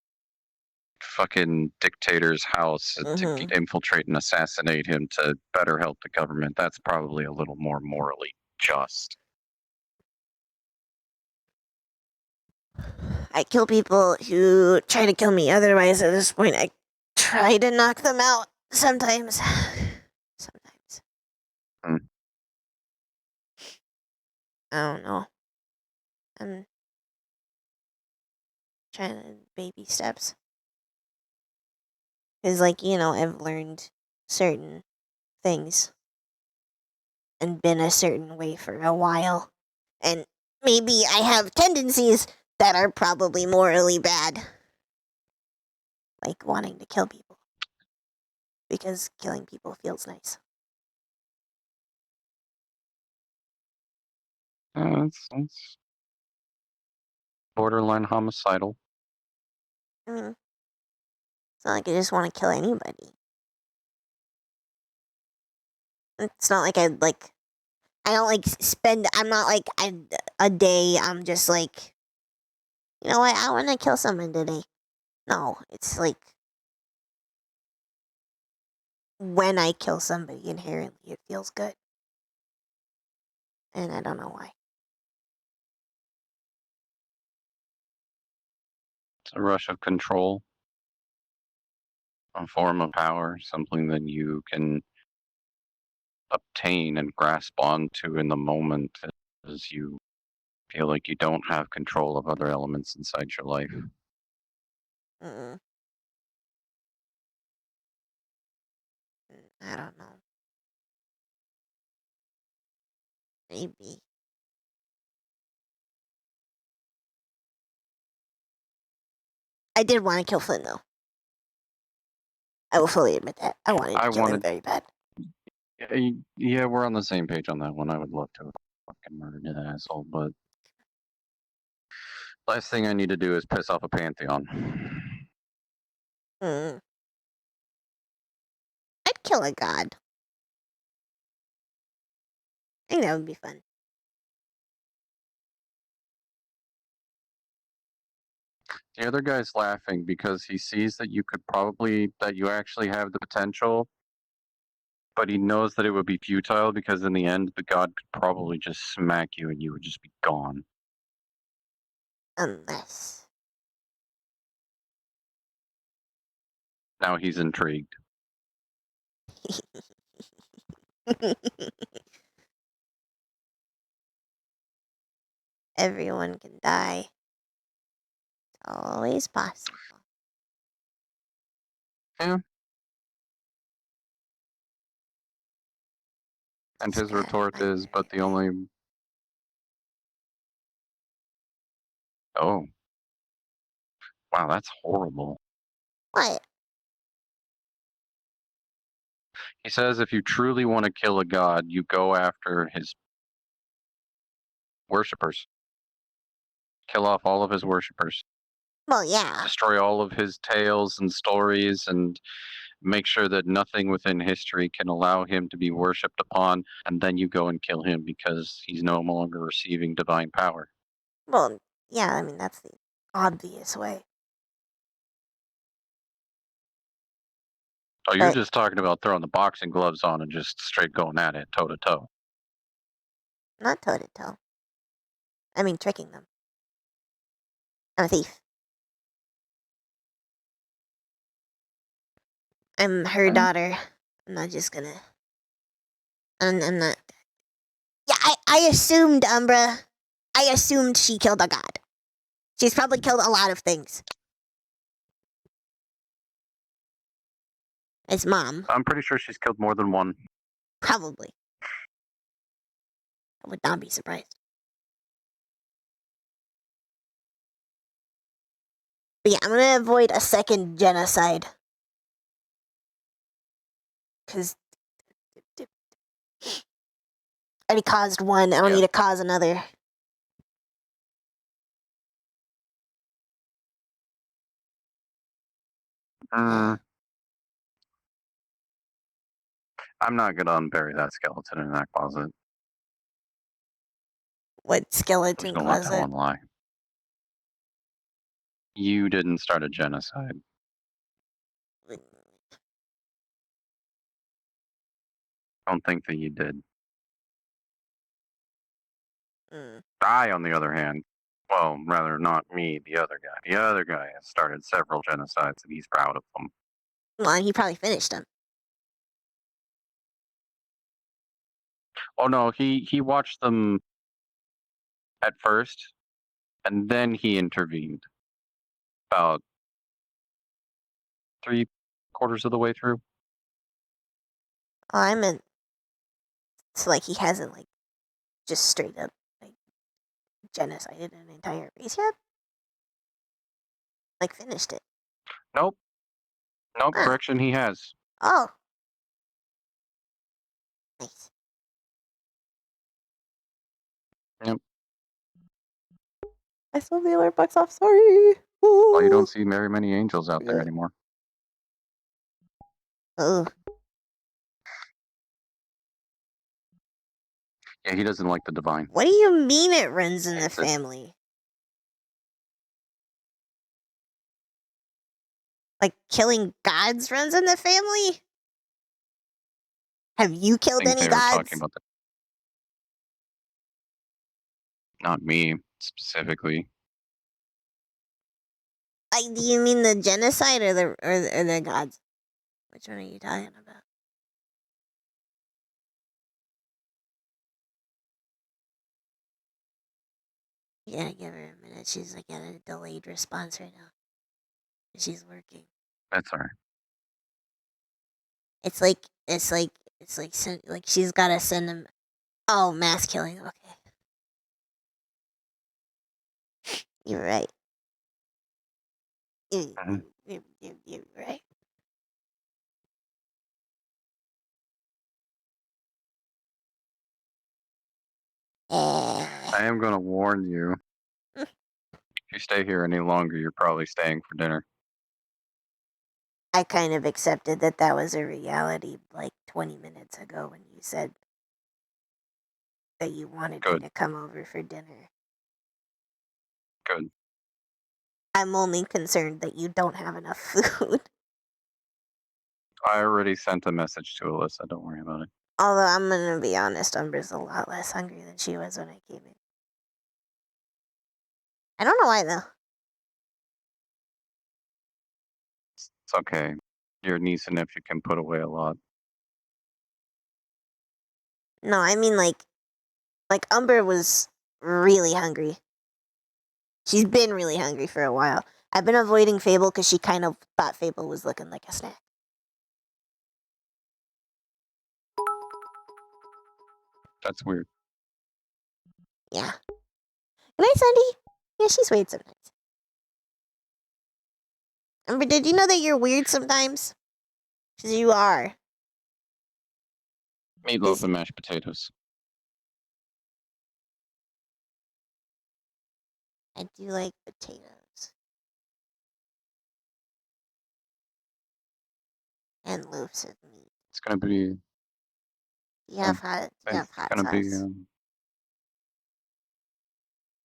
fucking dictator's house to infiltrate and assassinate him to better help the government, that's probably a little more morally just. I kill people who try to kill me. Otherwise, at this point, I try to knock them out. Sometimes. Hmm. I don't know. I'm trying to baby steps. Because, I've learned certain things and been a certain way for a while. And maybe I have tendencies that are probably morally bad. Like wanting to kill people. Because killing people feels nice. It's borderline homicidal. Mm. It's not like I just want to kill anybody. It's not like I don't like spend. I'm not like a day. I'm just like, you know what? I want to kill someone today. No, it's like when I kill somebody, inherently it feels good, and I don't know why. It's a rush of control, a form of power, something that you can obtain and grasp onto in the moment as you feel like you don't have control of other elements inside your life. Mm-mm. I don't know. Maybe. I did want to kill Flynn though. I will fully admit that. I wanted to kill him very bad. Yeah, we're on the same page on that one. I would love to have fucking murdered that asshole, but last thing I need to do is piss off a pantheon. Mm. I'd kill a god. I think that would be fun. The other guy's laughing because he sees that you actually have the potential, but he knows that it would be futile because in the end, the god could probably just smack you and you would just be gone. Unless. Now he's intrigued. Everyone can die. It's always possible. Yeah. And Just his gotta retort remember is, but the that- only. Oh. Wow, that's horrible. What? He says if you truly want to kill a god, you go after his worshippers. Kill off all of his worshippers. Well, yeah. Destroy all of his tales and stories and make sure that nothing within history can allow him to be worshipped upon, and then you go and kill him because he's no longer receiving divine power. Well, yeah, I mean, that's the obvious way. Oh, you're But- just talking about throwing the boxing gloves on and just straight going at it, toe to toe. Not toe to toe. I mean, tricking them. I'm a thief. I'm her daughter. I'm not just gonna. I'm not. Yeah, I assumed, Umbra. I assumed she killed a god. She's probably killed a lot of things. His mom, I'm pretty sure she's killed more than one. probably. I would not be surprised. But yeah, I'm gonna avoid a second genocide. Because I already caused one. I don't Yeah. need to cause another. I'm not gonna unbury that skeleton in that closet. What I'm just skeleton gonna let that closet? one lie. You didn't start a genocide. I don't think that you did. Mm. I, on the other hand, well, rather not me, the other guy. The other guy has started several genocides and he's proud of them. Well, he probably finished them. Oh no, he watched them at first and then he intervened about 3/4 of the way through. Oh, I meant so like he hasn't like just straight up like genocided an entire race yet? Like, finished it? Nope. Nope. Huh. Correction. He has. Oh. Nice. I still have the alert box off. Sorry. Well, you Ooh. don't see very many angels out there Yeah. anymore. Oh. Yeah, he doesn't like the divine. What do you mean it runs in the It's a- family? Like, killing gods runs in the family? Have you I killed think any they were gods? talking about that. Not me specifically. Like, do you mean the genocide or the gods? Which one are you talking about? You gotta give her a minute. She's like at a delayed response right now. She's working. That's alright. It's like she's gotta send them. Oh, mass killing. Okay, you're right. You're right. I am going to warn you. If you stay here any longer, you're probably staying for dinner. I kind of accepted that was a reality like 20 minutes ago when you said that you wanted Good. me to come over for dinner. Good. I'm only concerned that you don't have enough food. I already sent a message to Alyssa. Don't worry about it. Although I'm gonna be honest, Umber's a lot less hungry than she was when I came in. I don't know why though. It's okay. Your niece and nephew can put away a lot. No, I mean like Umber was really hungry. She's been really hungry for a while. I've been avoiding Fable because she kind of thought Fable was looking like a snack. That's weird. Yeah. Good night, Sandy. Yeah, she's weird sometimes. Umber, did you know that you're weird sometimes? Because you are. Meatloaf and mashed potatoes. I do like potatoes. And loaves of meat. It's gonna be. You have hot It's sauce. gonna be.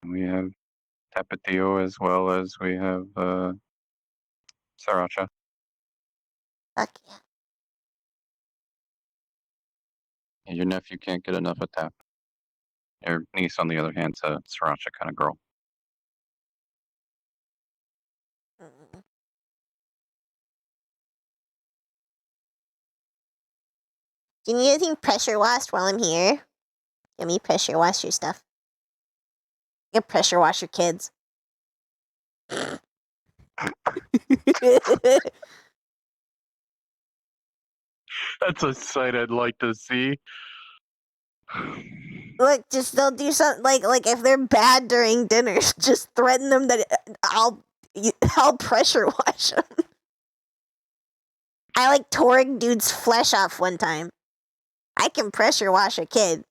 We have tapatio as well as we have sriracha. Fuck yeah. And your nephew can't get enough of tap. Your niece, on the other hand, is a sriracha kind of girl. Mm. Do you need anything pressure washed while I'm here? Let me pressure wash your stuff. You can pressure wash your kids. That's a sight I'd like to see. Look, just they'll do something like if they're bad during dinner, just threaten them that I'll pressure wash them. I like tore a dude's flesh off one time. I can pressure wash a kid.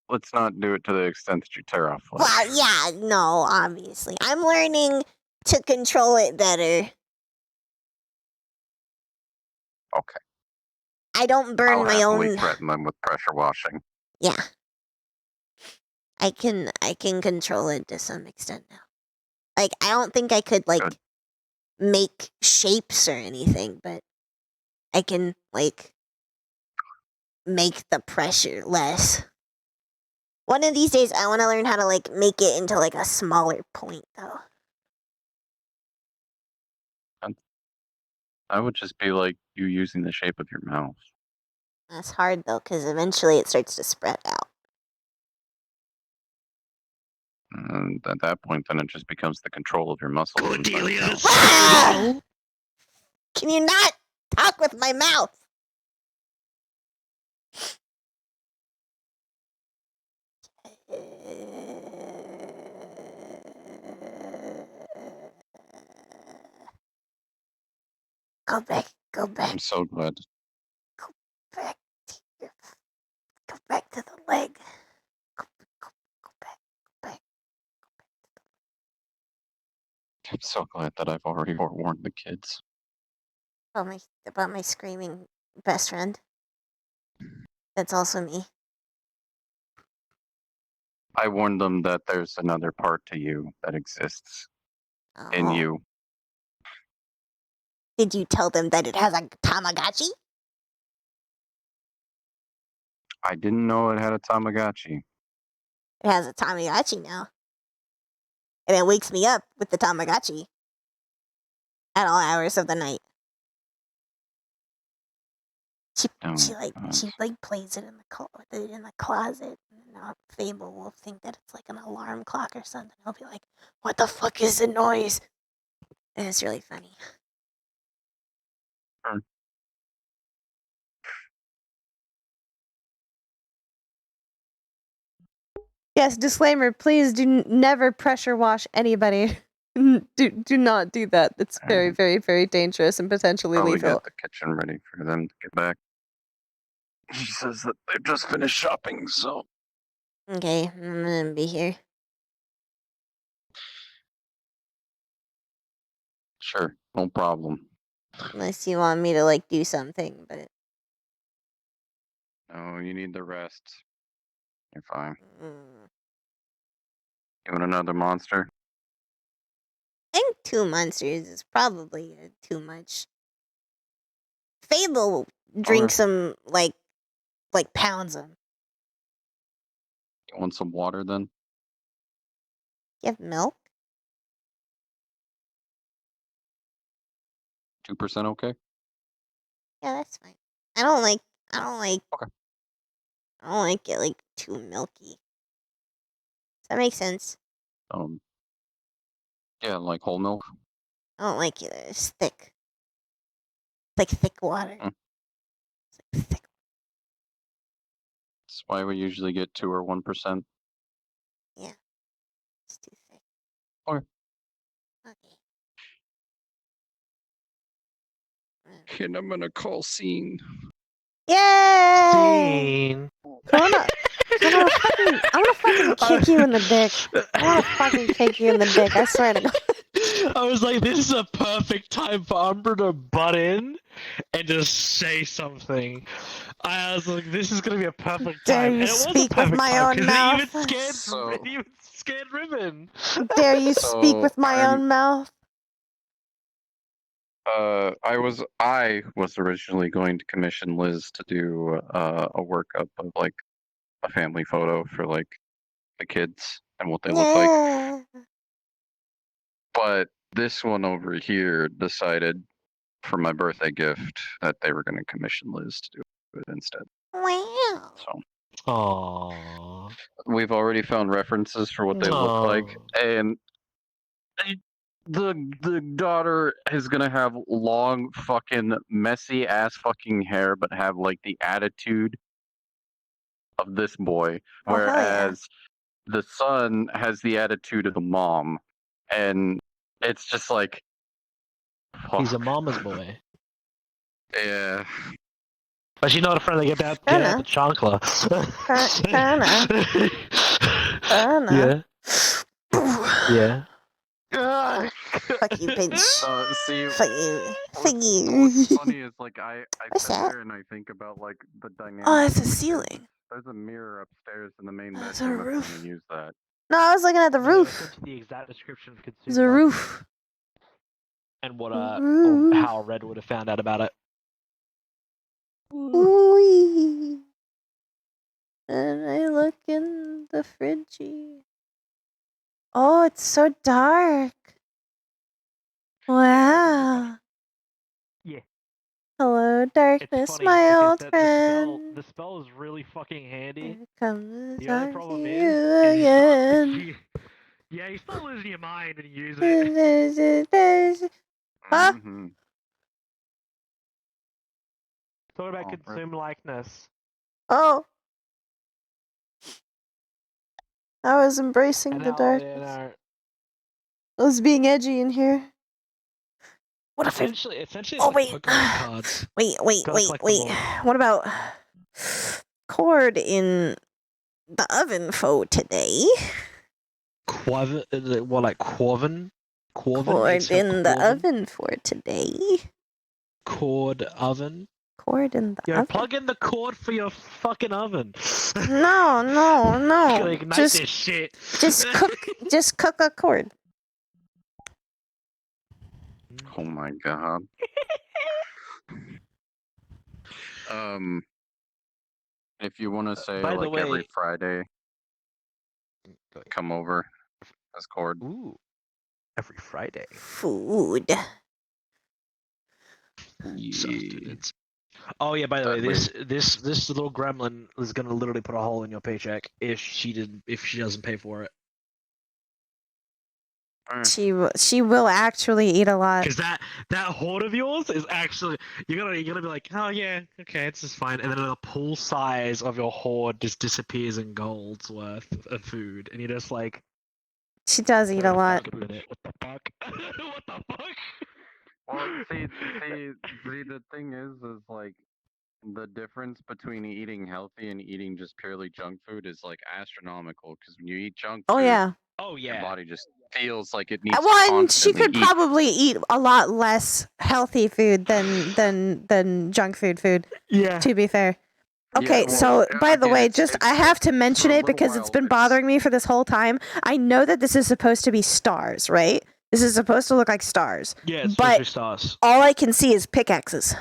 Let's not do it to the extent that you tear off flesh. Well, yeah, no, obviously. I'm learning to control it better. Okay. I don't burn I'll my happily own. threaten them with pressure washing. Yeah. I can control it to some extent now. Like I don't think I could like Good. make shapes or anything, but I can like make the pressure less. One of these days I want to learn how to like make it into like a smaller point though. That would just be like you using the shape of your mouth. That's hard though cuz eventually it starts to spread out. And at that point, then it just becomes the control of your muscles. Cordelia, Ah! Can you not talk with my mouth? Go back. Go back. I'm so glad. Back to your, go back to the leg. Go back. Go back. I'm so glad that I've already forewarned the kids. About my screaming best friend. That's also me. I warned them that there's another part to you that exists in Oh. you. Did you tell them that it has a Tamagotchi? I didn't know it had a Tamagotchi. It has a Tamagotchi now. And it wakes me up with the Tamagotchi at all hours of the night. She Oh, she plays it in the closet, and now Fable will think that it's like an alarm clock or something. He'll be like, "What the fuck is the noise?" And it's really funny. Yes, disclaimer, please never pressure wash anybody. Do not do that. It's very, very, very dangerous and potentially Probably lethal. got the kitchen ready for them to get back. She says that they've just finished shopping, so Okay, I'm gonna be here. sure, no problem. Unless you want me to like do something, but No, you need the rest. You're fine. mm, You want another monster? I think 2 monsters is probably too much. Fable drinks them like pounds them. You want some water then? You have milk? 2% okay? Yeah, that's fine. I don't like Okay. I don't like it like too milky. Does that make sense? Yeah, like whole milk. I don't like it. It's thick. It's like thick water. Mm. It's like thick. That's why we usually get 2 or 1%. Yeah. It's too thick. Okay. Okay. And I'm gonna call scene. Yay! Scene. Corona, I'm gonna fucking kick you in the dick. I wanna fucking kick you in the dick. I swear to God. I was like, this is a perfect time for Umbra to butt in and just say something. I was like, this is gonna be a perfect Dare time. you And it was a speak with perfect my time, own 'cause mouth? It even scared Ribbon. Dare you speak So, with my I'm- own mouth? I was originally going to commission Liz to do a workup of like a family photo for like the kids and what they look like. Yeah. But this one over here decided for my birthday gift that they were going to commission Liz to do it instead. Wow. So Aww. we've already found references for what they look like, and the daughter is gonna have long fucking messy ass fucking hair, but have like the attitude of this boy, Oh, hell yeah. whereas the son has the attitude of the mom, and it's just like He's a fuck. mama's boy. Yeah. But she's not afraid to get out the chancla. Kinda. Yeah. Yeah. Fuck you, bitch. See, Fuck you. Fuck what's you. funny is like I What's sit that? there and I think about like the dynamic. Oh, it's a of the ceiling. kids. There's a mirror upstairs in the main That's a bedroom if you roof. want to use that. No, I was looking at the No, that's roof. the exact description of It's a consumer roof. and what Roof. how Red would have found out about it. Ooh. And I look in the fridgey. Oh, it's so dark. Wow. Yeah. Hello, It's darkness, funny my because old the friend. spell is really fucking handy. Here comes The only talk problem to is you you again. yeah, you start losing your mind and use it. Huh? Mm-hmm. Talk about Oh, consume likeness. Oh. I was embracing And the how, darkness. I was being edgy in here. What if I... Essentially, it's Oh, like wait. Pokemon cards. Wait, Gotta collect them wait. all. What about... Cord in the oven for today. Quaven, what, like Quaven? Quaven? Cord except in the Quaven? oven for today. Cord oven? Cord in the Yo, oven? plug in the cord for your fucking oven. No, no, Gonna no. ignite Just, this shit. just cook a cord. Oh my god. If you want to say By the like every way- Friday, come over as Cord. Ooh. Every Friday. Food. Sustenance. Oh yeah, by the way, this little gremlin is gonna literally put a hole in your paycheck if she doesn't pay for it. She will actually eat a lot. Because that hoard of yours is actually you're gonna be like, oh yeah, okay, it's just fine, and then the pool size of your hoard just disappears in gold's worth of food, and you're just like, She does eat a lot. wait a minute, what the fuck? What the fuck? Well, see, the thing is like the difference between eating healthy and eating just purely junk food is like astronomical. Because when you eat junk Oh food, yeah. Oh your yeah. body just feels like it needs to Well, and she constantly could eat. probably eat a lot less healthy food than junk food. Yeah. To be fair. Yeah, Okay, well, so by the again, way, it's- I have to mention for a it little because it's while, been bothering me for this whole time. I know that this is supposed to be stars, right? This is supposed to look like stars. Yeah, it's But- supposed to be stars. All I can see is pickaxes.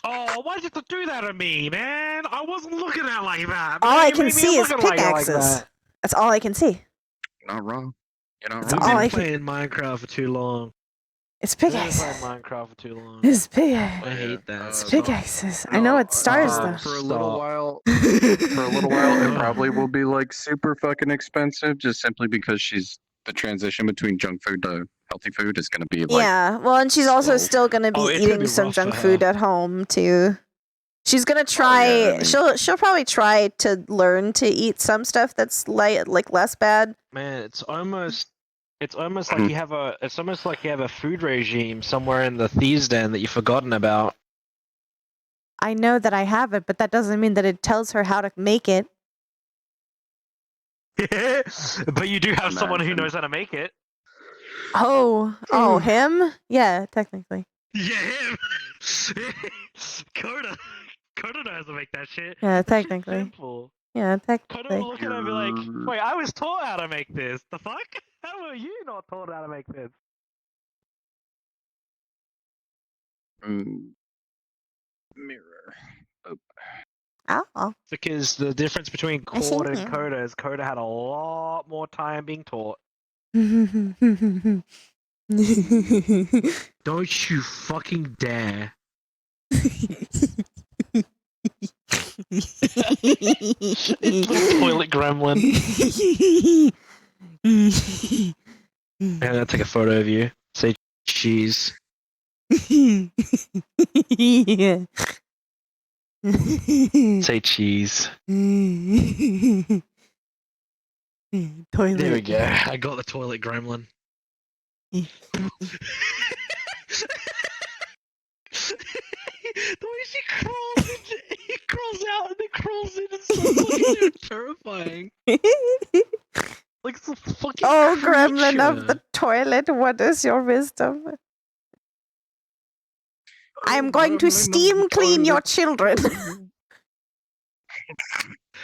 Oh, why did you have to do that to me, man? I wasn't looking at it like that. All man. I You can made me see is look at it like pickaxes. that. That's all I can see. You're not wrong. You're not That's We've wrong. all been I can- playing Minecraft for too long. It's We've been pickaxes. playing Minecraft for too long. It's I pickaxes. hate that. It's Uh, pickaxes. I know it's stars though. For a little Stop. while, it probably will be like super fucking expensive, just simply because the transition between junk food to healthy food is gonna be like. Yeah, well, and she's also slow. still gonna be Oh, it's gonna eating be some rough junk for food her. at home too. She's gonna try. yeah, I mean- She'll probably try to learn to eat some stuff that's like less bad. Man, it's almost like you have a food regime somewhere in the thieves' den that you've forgotten about. I know that I have it, but that doesn't mean that it tells her how to make it. But you do have someone who Imagine. knows how to make it. Oh, him? Yeah, technically. Yeah, him. Coda knows how to make that shit. Yeah, That shit's technically. simple. Yeah, Coda technically. will look at it and be like, wait, I was taught how to make this. The fuck? How are you not taught how to make this? Mirror. Oh. Because the difference between I see Cord and now. Coda is Coda had a lot more time being taught. Don't you fucking dare. Little toilet gremlin. And I'll take a photo of you. Say cheese. Yeah. Say cheese. Toilet. There we go. I got the toilet gremlin. The way she crawls, he crawls out and then crawls in. It's so fucking terrifying. Like it's a fucking Oh, gremlin of the creature. toilet, what is your wisdom? I am going to gremlin of the steam clean your toilet. children.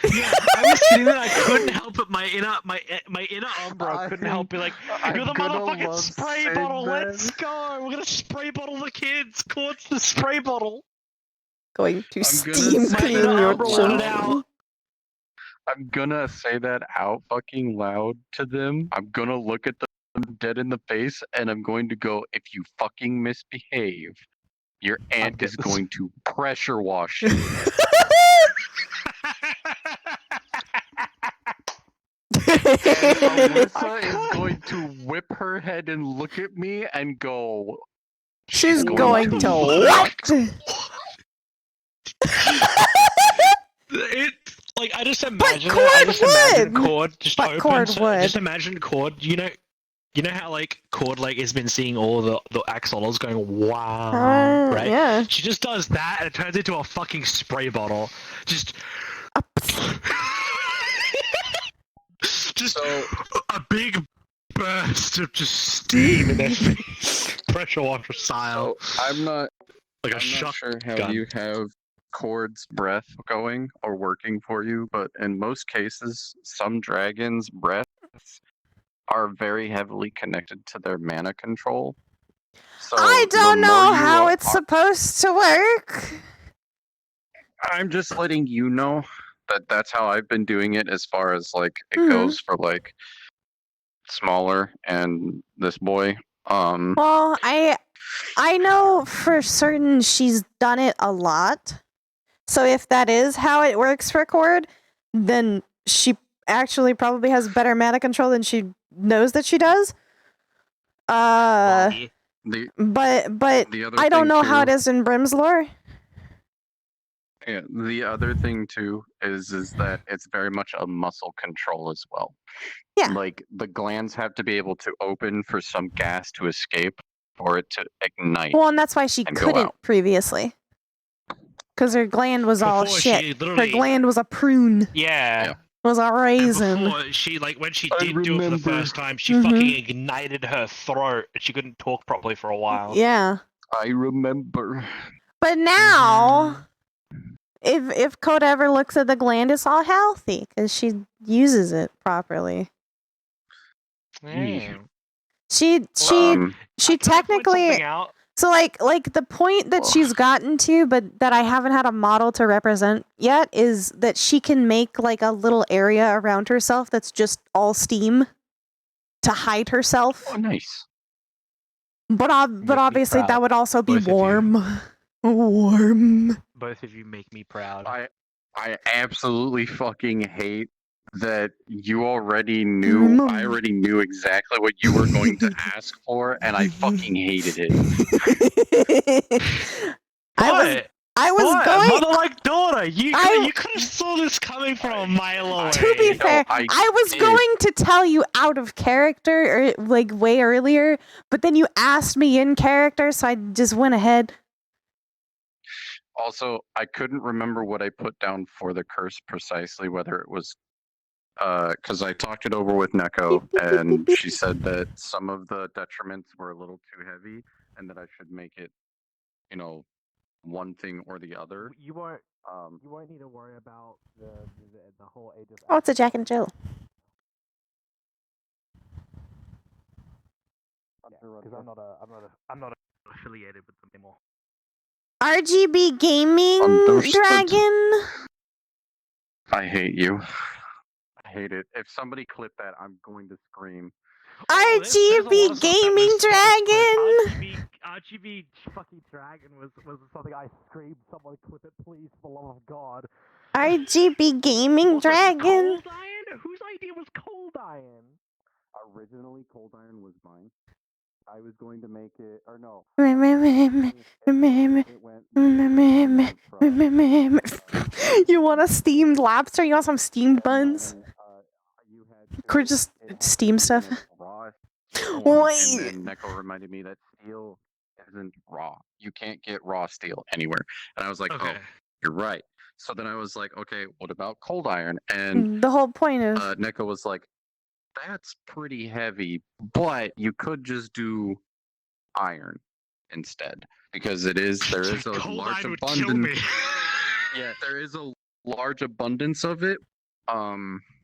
Yeah, I was sitting there. I couldn't help it. My inner Umbra couldn't help be like, I'm "You're the gonna motherfucking love spray Sid, bottle. man. Let's go. We're gonna spray bottle the kids. Court's the spray bottle." Going to I'm gonna steam say clean that your out loud. children. I'm gonna say that out fucking loud to them. I'm gonna look at them dead in the face, and I'm going to go, if you fucking misbehave, your aunt is going to pressure wash you. Alyssa is going to whip her head and look at me and go, She's going going to to what? It like I just imagine Cord I just imagine would. Cord just But Cord opens. would. Just imagine Cord. You know, You know how like Cordelia has been seeing all the axolotls going wow, right? Yeah. She just does that and it turns into a fucking spray bottle. Just just So- a big burst of just steam in their face. Pressure washer style. So I'm not like a I'm not shotgun. sure how you have Cord's breath going or working for you, but in most cases, some dragons' breaths are very heavily connected to their mana control. So I the don't more know you how are- it's supposed to work. I'm just letting you know that that's how I've been doing it as far as like it Mhm. goes for like smaller and this boy. Well, I know for certain she's done it a lot. So if that is how it works for Cord, then she actually probably has better mana control than she knows that she does. the But the other I don't thing know how it too- is in Brim's lore. Yeah, the other thing too is that it's very much a muscle control as well. Yeah. Like the glands have to be able to open for some gas to escape or it to ignite. Well, and that's why she And go couldn't out. previously. Because her gland was all Before shit. she Her literally gland was a prune. yeah. Was a And raisin. before she like when she I did do it for the remember. first time, she Mhm. fucking ignited her throat and she couldn't talk properly for a while. Yeah. I remember. But now, if Code ever looks at the gland, it's all healthy because she uses it properly. Yeah. She Um, she Can I point technically something out? so like the point that she's gotten to, but that I haven't had a model to represent yet, is that she can make like a little area around herself that's just all steam to hide herself. oh, nice. But me obviously proud. that would also be Both of you. warm. Warm. Both of you make me proud. I absolutely fucking hate that you already knew. I already knew exactly what you were going to ask for, and I fucking hated it. I was What? going. Mother like daughter. You I- could have saw this coming from a mile away. To be No, fair, I I was did. going to tell you out of character, or like way earlier, but then you asked me in character, so I just went ahead. Also, I couldn't remember what I put down for the curse precisely, whether it was because I talked it over with Neko, and she said that some of the detriments were a little too heavy, and that I should make it, one thing or the other. You won't need to worry about the whole age of. Oh, it's a Jack and Jill. Because I'm not affiliated with them anymore. RGB Gaming Understood. Dragon. I hate you. I hate it. If somebody clip that, I'm going to scream. RGB Gaming Dragon. RGB fucking dragon was something I screamed. Someone clip it, please, for the love of God. RGB Gaming Also, Dragon. Cold Iron? Whose idea was Cold Iron? Originally, Cold Iron was mine. I was going to make it, or no. You want a steamed lobster? You want some steamed buns? Or just steam stuff? Wait. And then Neko reminded me that steel isn't raw. You can't get raw steel anywhere. And I was like, Okay. oh, you're right. So then I was like, okay, what about cold iron? And The whole point of Neko was like, that's pretty heavy, but you could just do iron instead because there is a Cold large Iron would kill abundance. me. Yeah, there is a large abundance of it.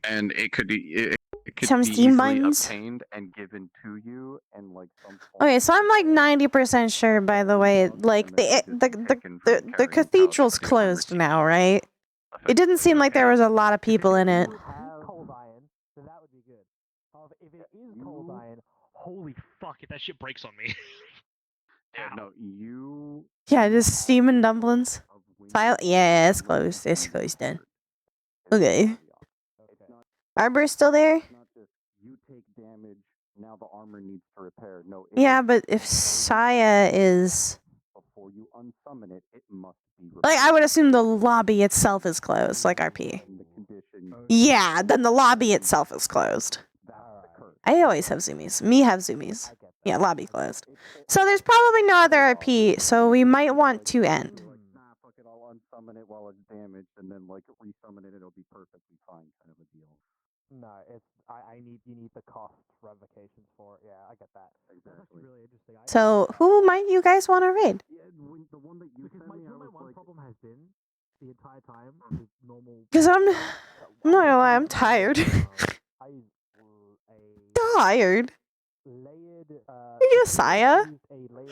And it could Some be steam easily buns? obtained and given to you and like some. okay, so I'm like 90% sure. By the way, like the cathedral's closed now, right? It didn't seem like there was a lot of people in it. Cold Iron, then that would be good. However, if it is Cold Iron, holy fuck, if that shit breaks on me. Yeah, no, you. Yeah, just steam and dumplings. Yeah, it's closed. It's closed then. Okay. Arbor's still there? It's not just you take damage. Now the armor needs to repair. No. Yeah, but if Saya is Before you unsummon it, it must be. like, I would assume the lobby itself is closed, like RP. The condition. Yeah, then the lobby itself is closed. That's the curse. I always have zoomies. Me have zoomies. Yeah, lobby closed. So there's probably no other RP, so we might want to end. Nah, fuck it, I'll unsummon it while it's damaged, and then like resummon it, it'll be perfectly fine, kind of a deal. No, it's you need the cost revocations for it. Yeah, I get that. Exactly. Really interesting. So who might you guys want to raid? Yeah, the one that you sent me, I was like, problem has been the entire time is normal. Because I'm not gonna lie, I'm tired. I use a Tired. layered. You get Saya? A layered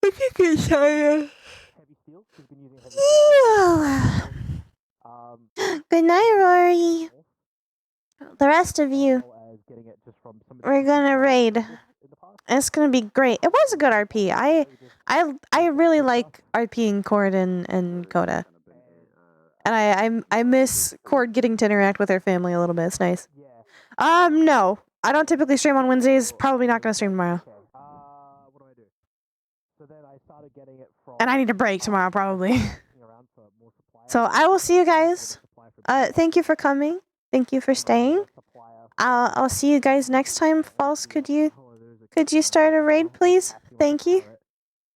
I can get Saya. heavy steel. She's been using heavy steel. Good night, Rory. The rest of you, As getting it just from some we're gonna raid. in the past. It's gonna be great. It was a good RP. I really like RPing Cord and Coda. And I miss Cord getting to interact with her family a little bit. It's nice. Yeah. No. I don't typically stream on Wednesdays. Probably not gonna stream tomorrow. Okay. What do I do? So then I started getting it from. And I need a break tomorrow, probably. around for more supply. So I will see you guys. Thank you for coming. Thank you for staying. I'll see you guys next time. False, could you start a raid, please? Thank you.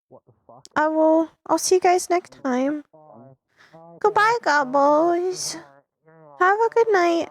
What the fuck? I'll see you guys next time. Goodbye, Gobbles. Have a good night.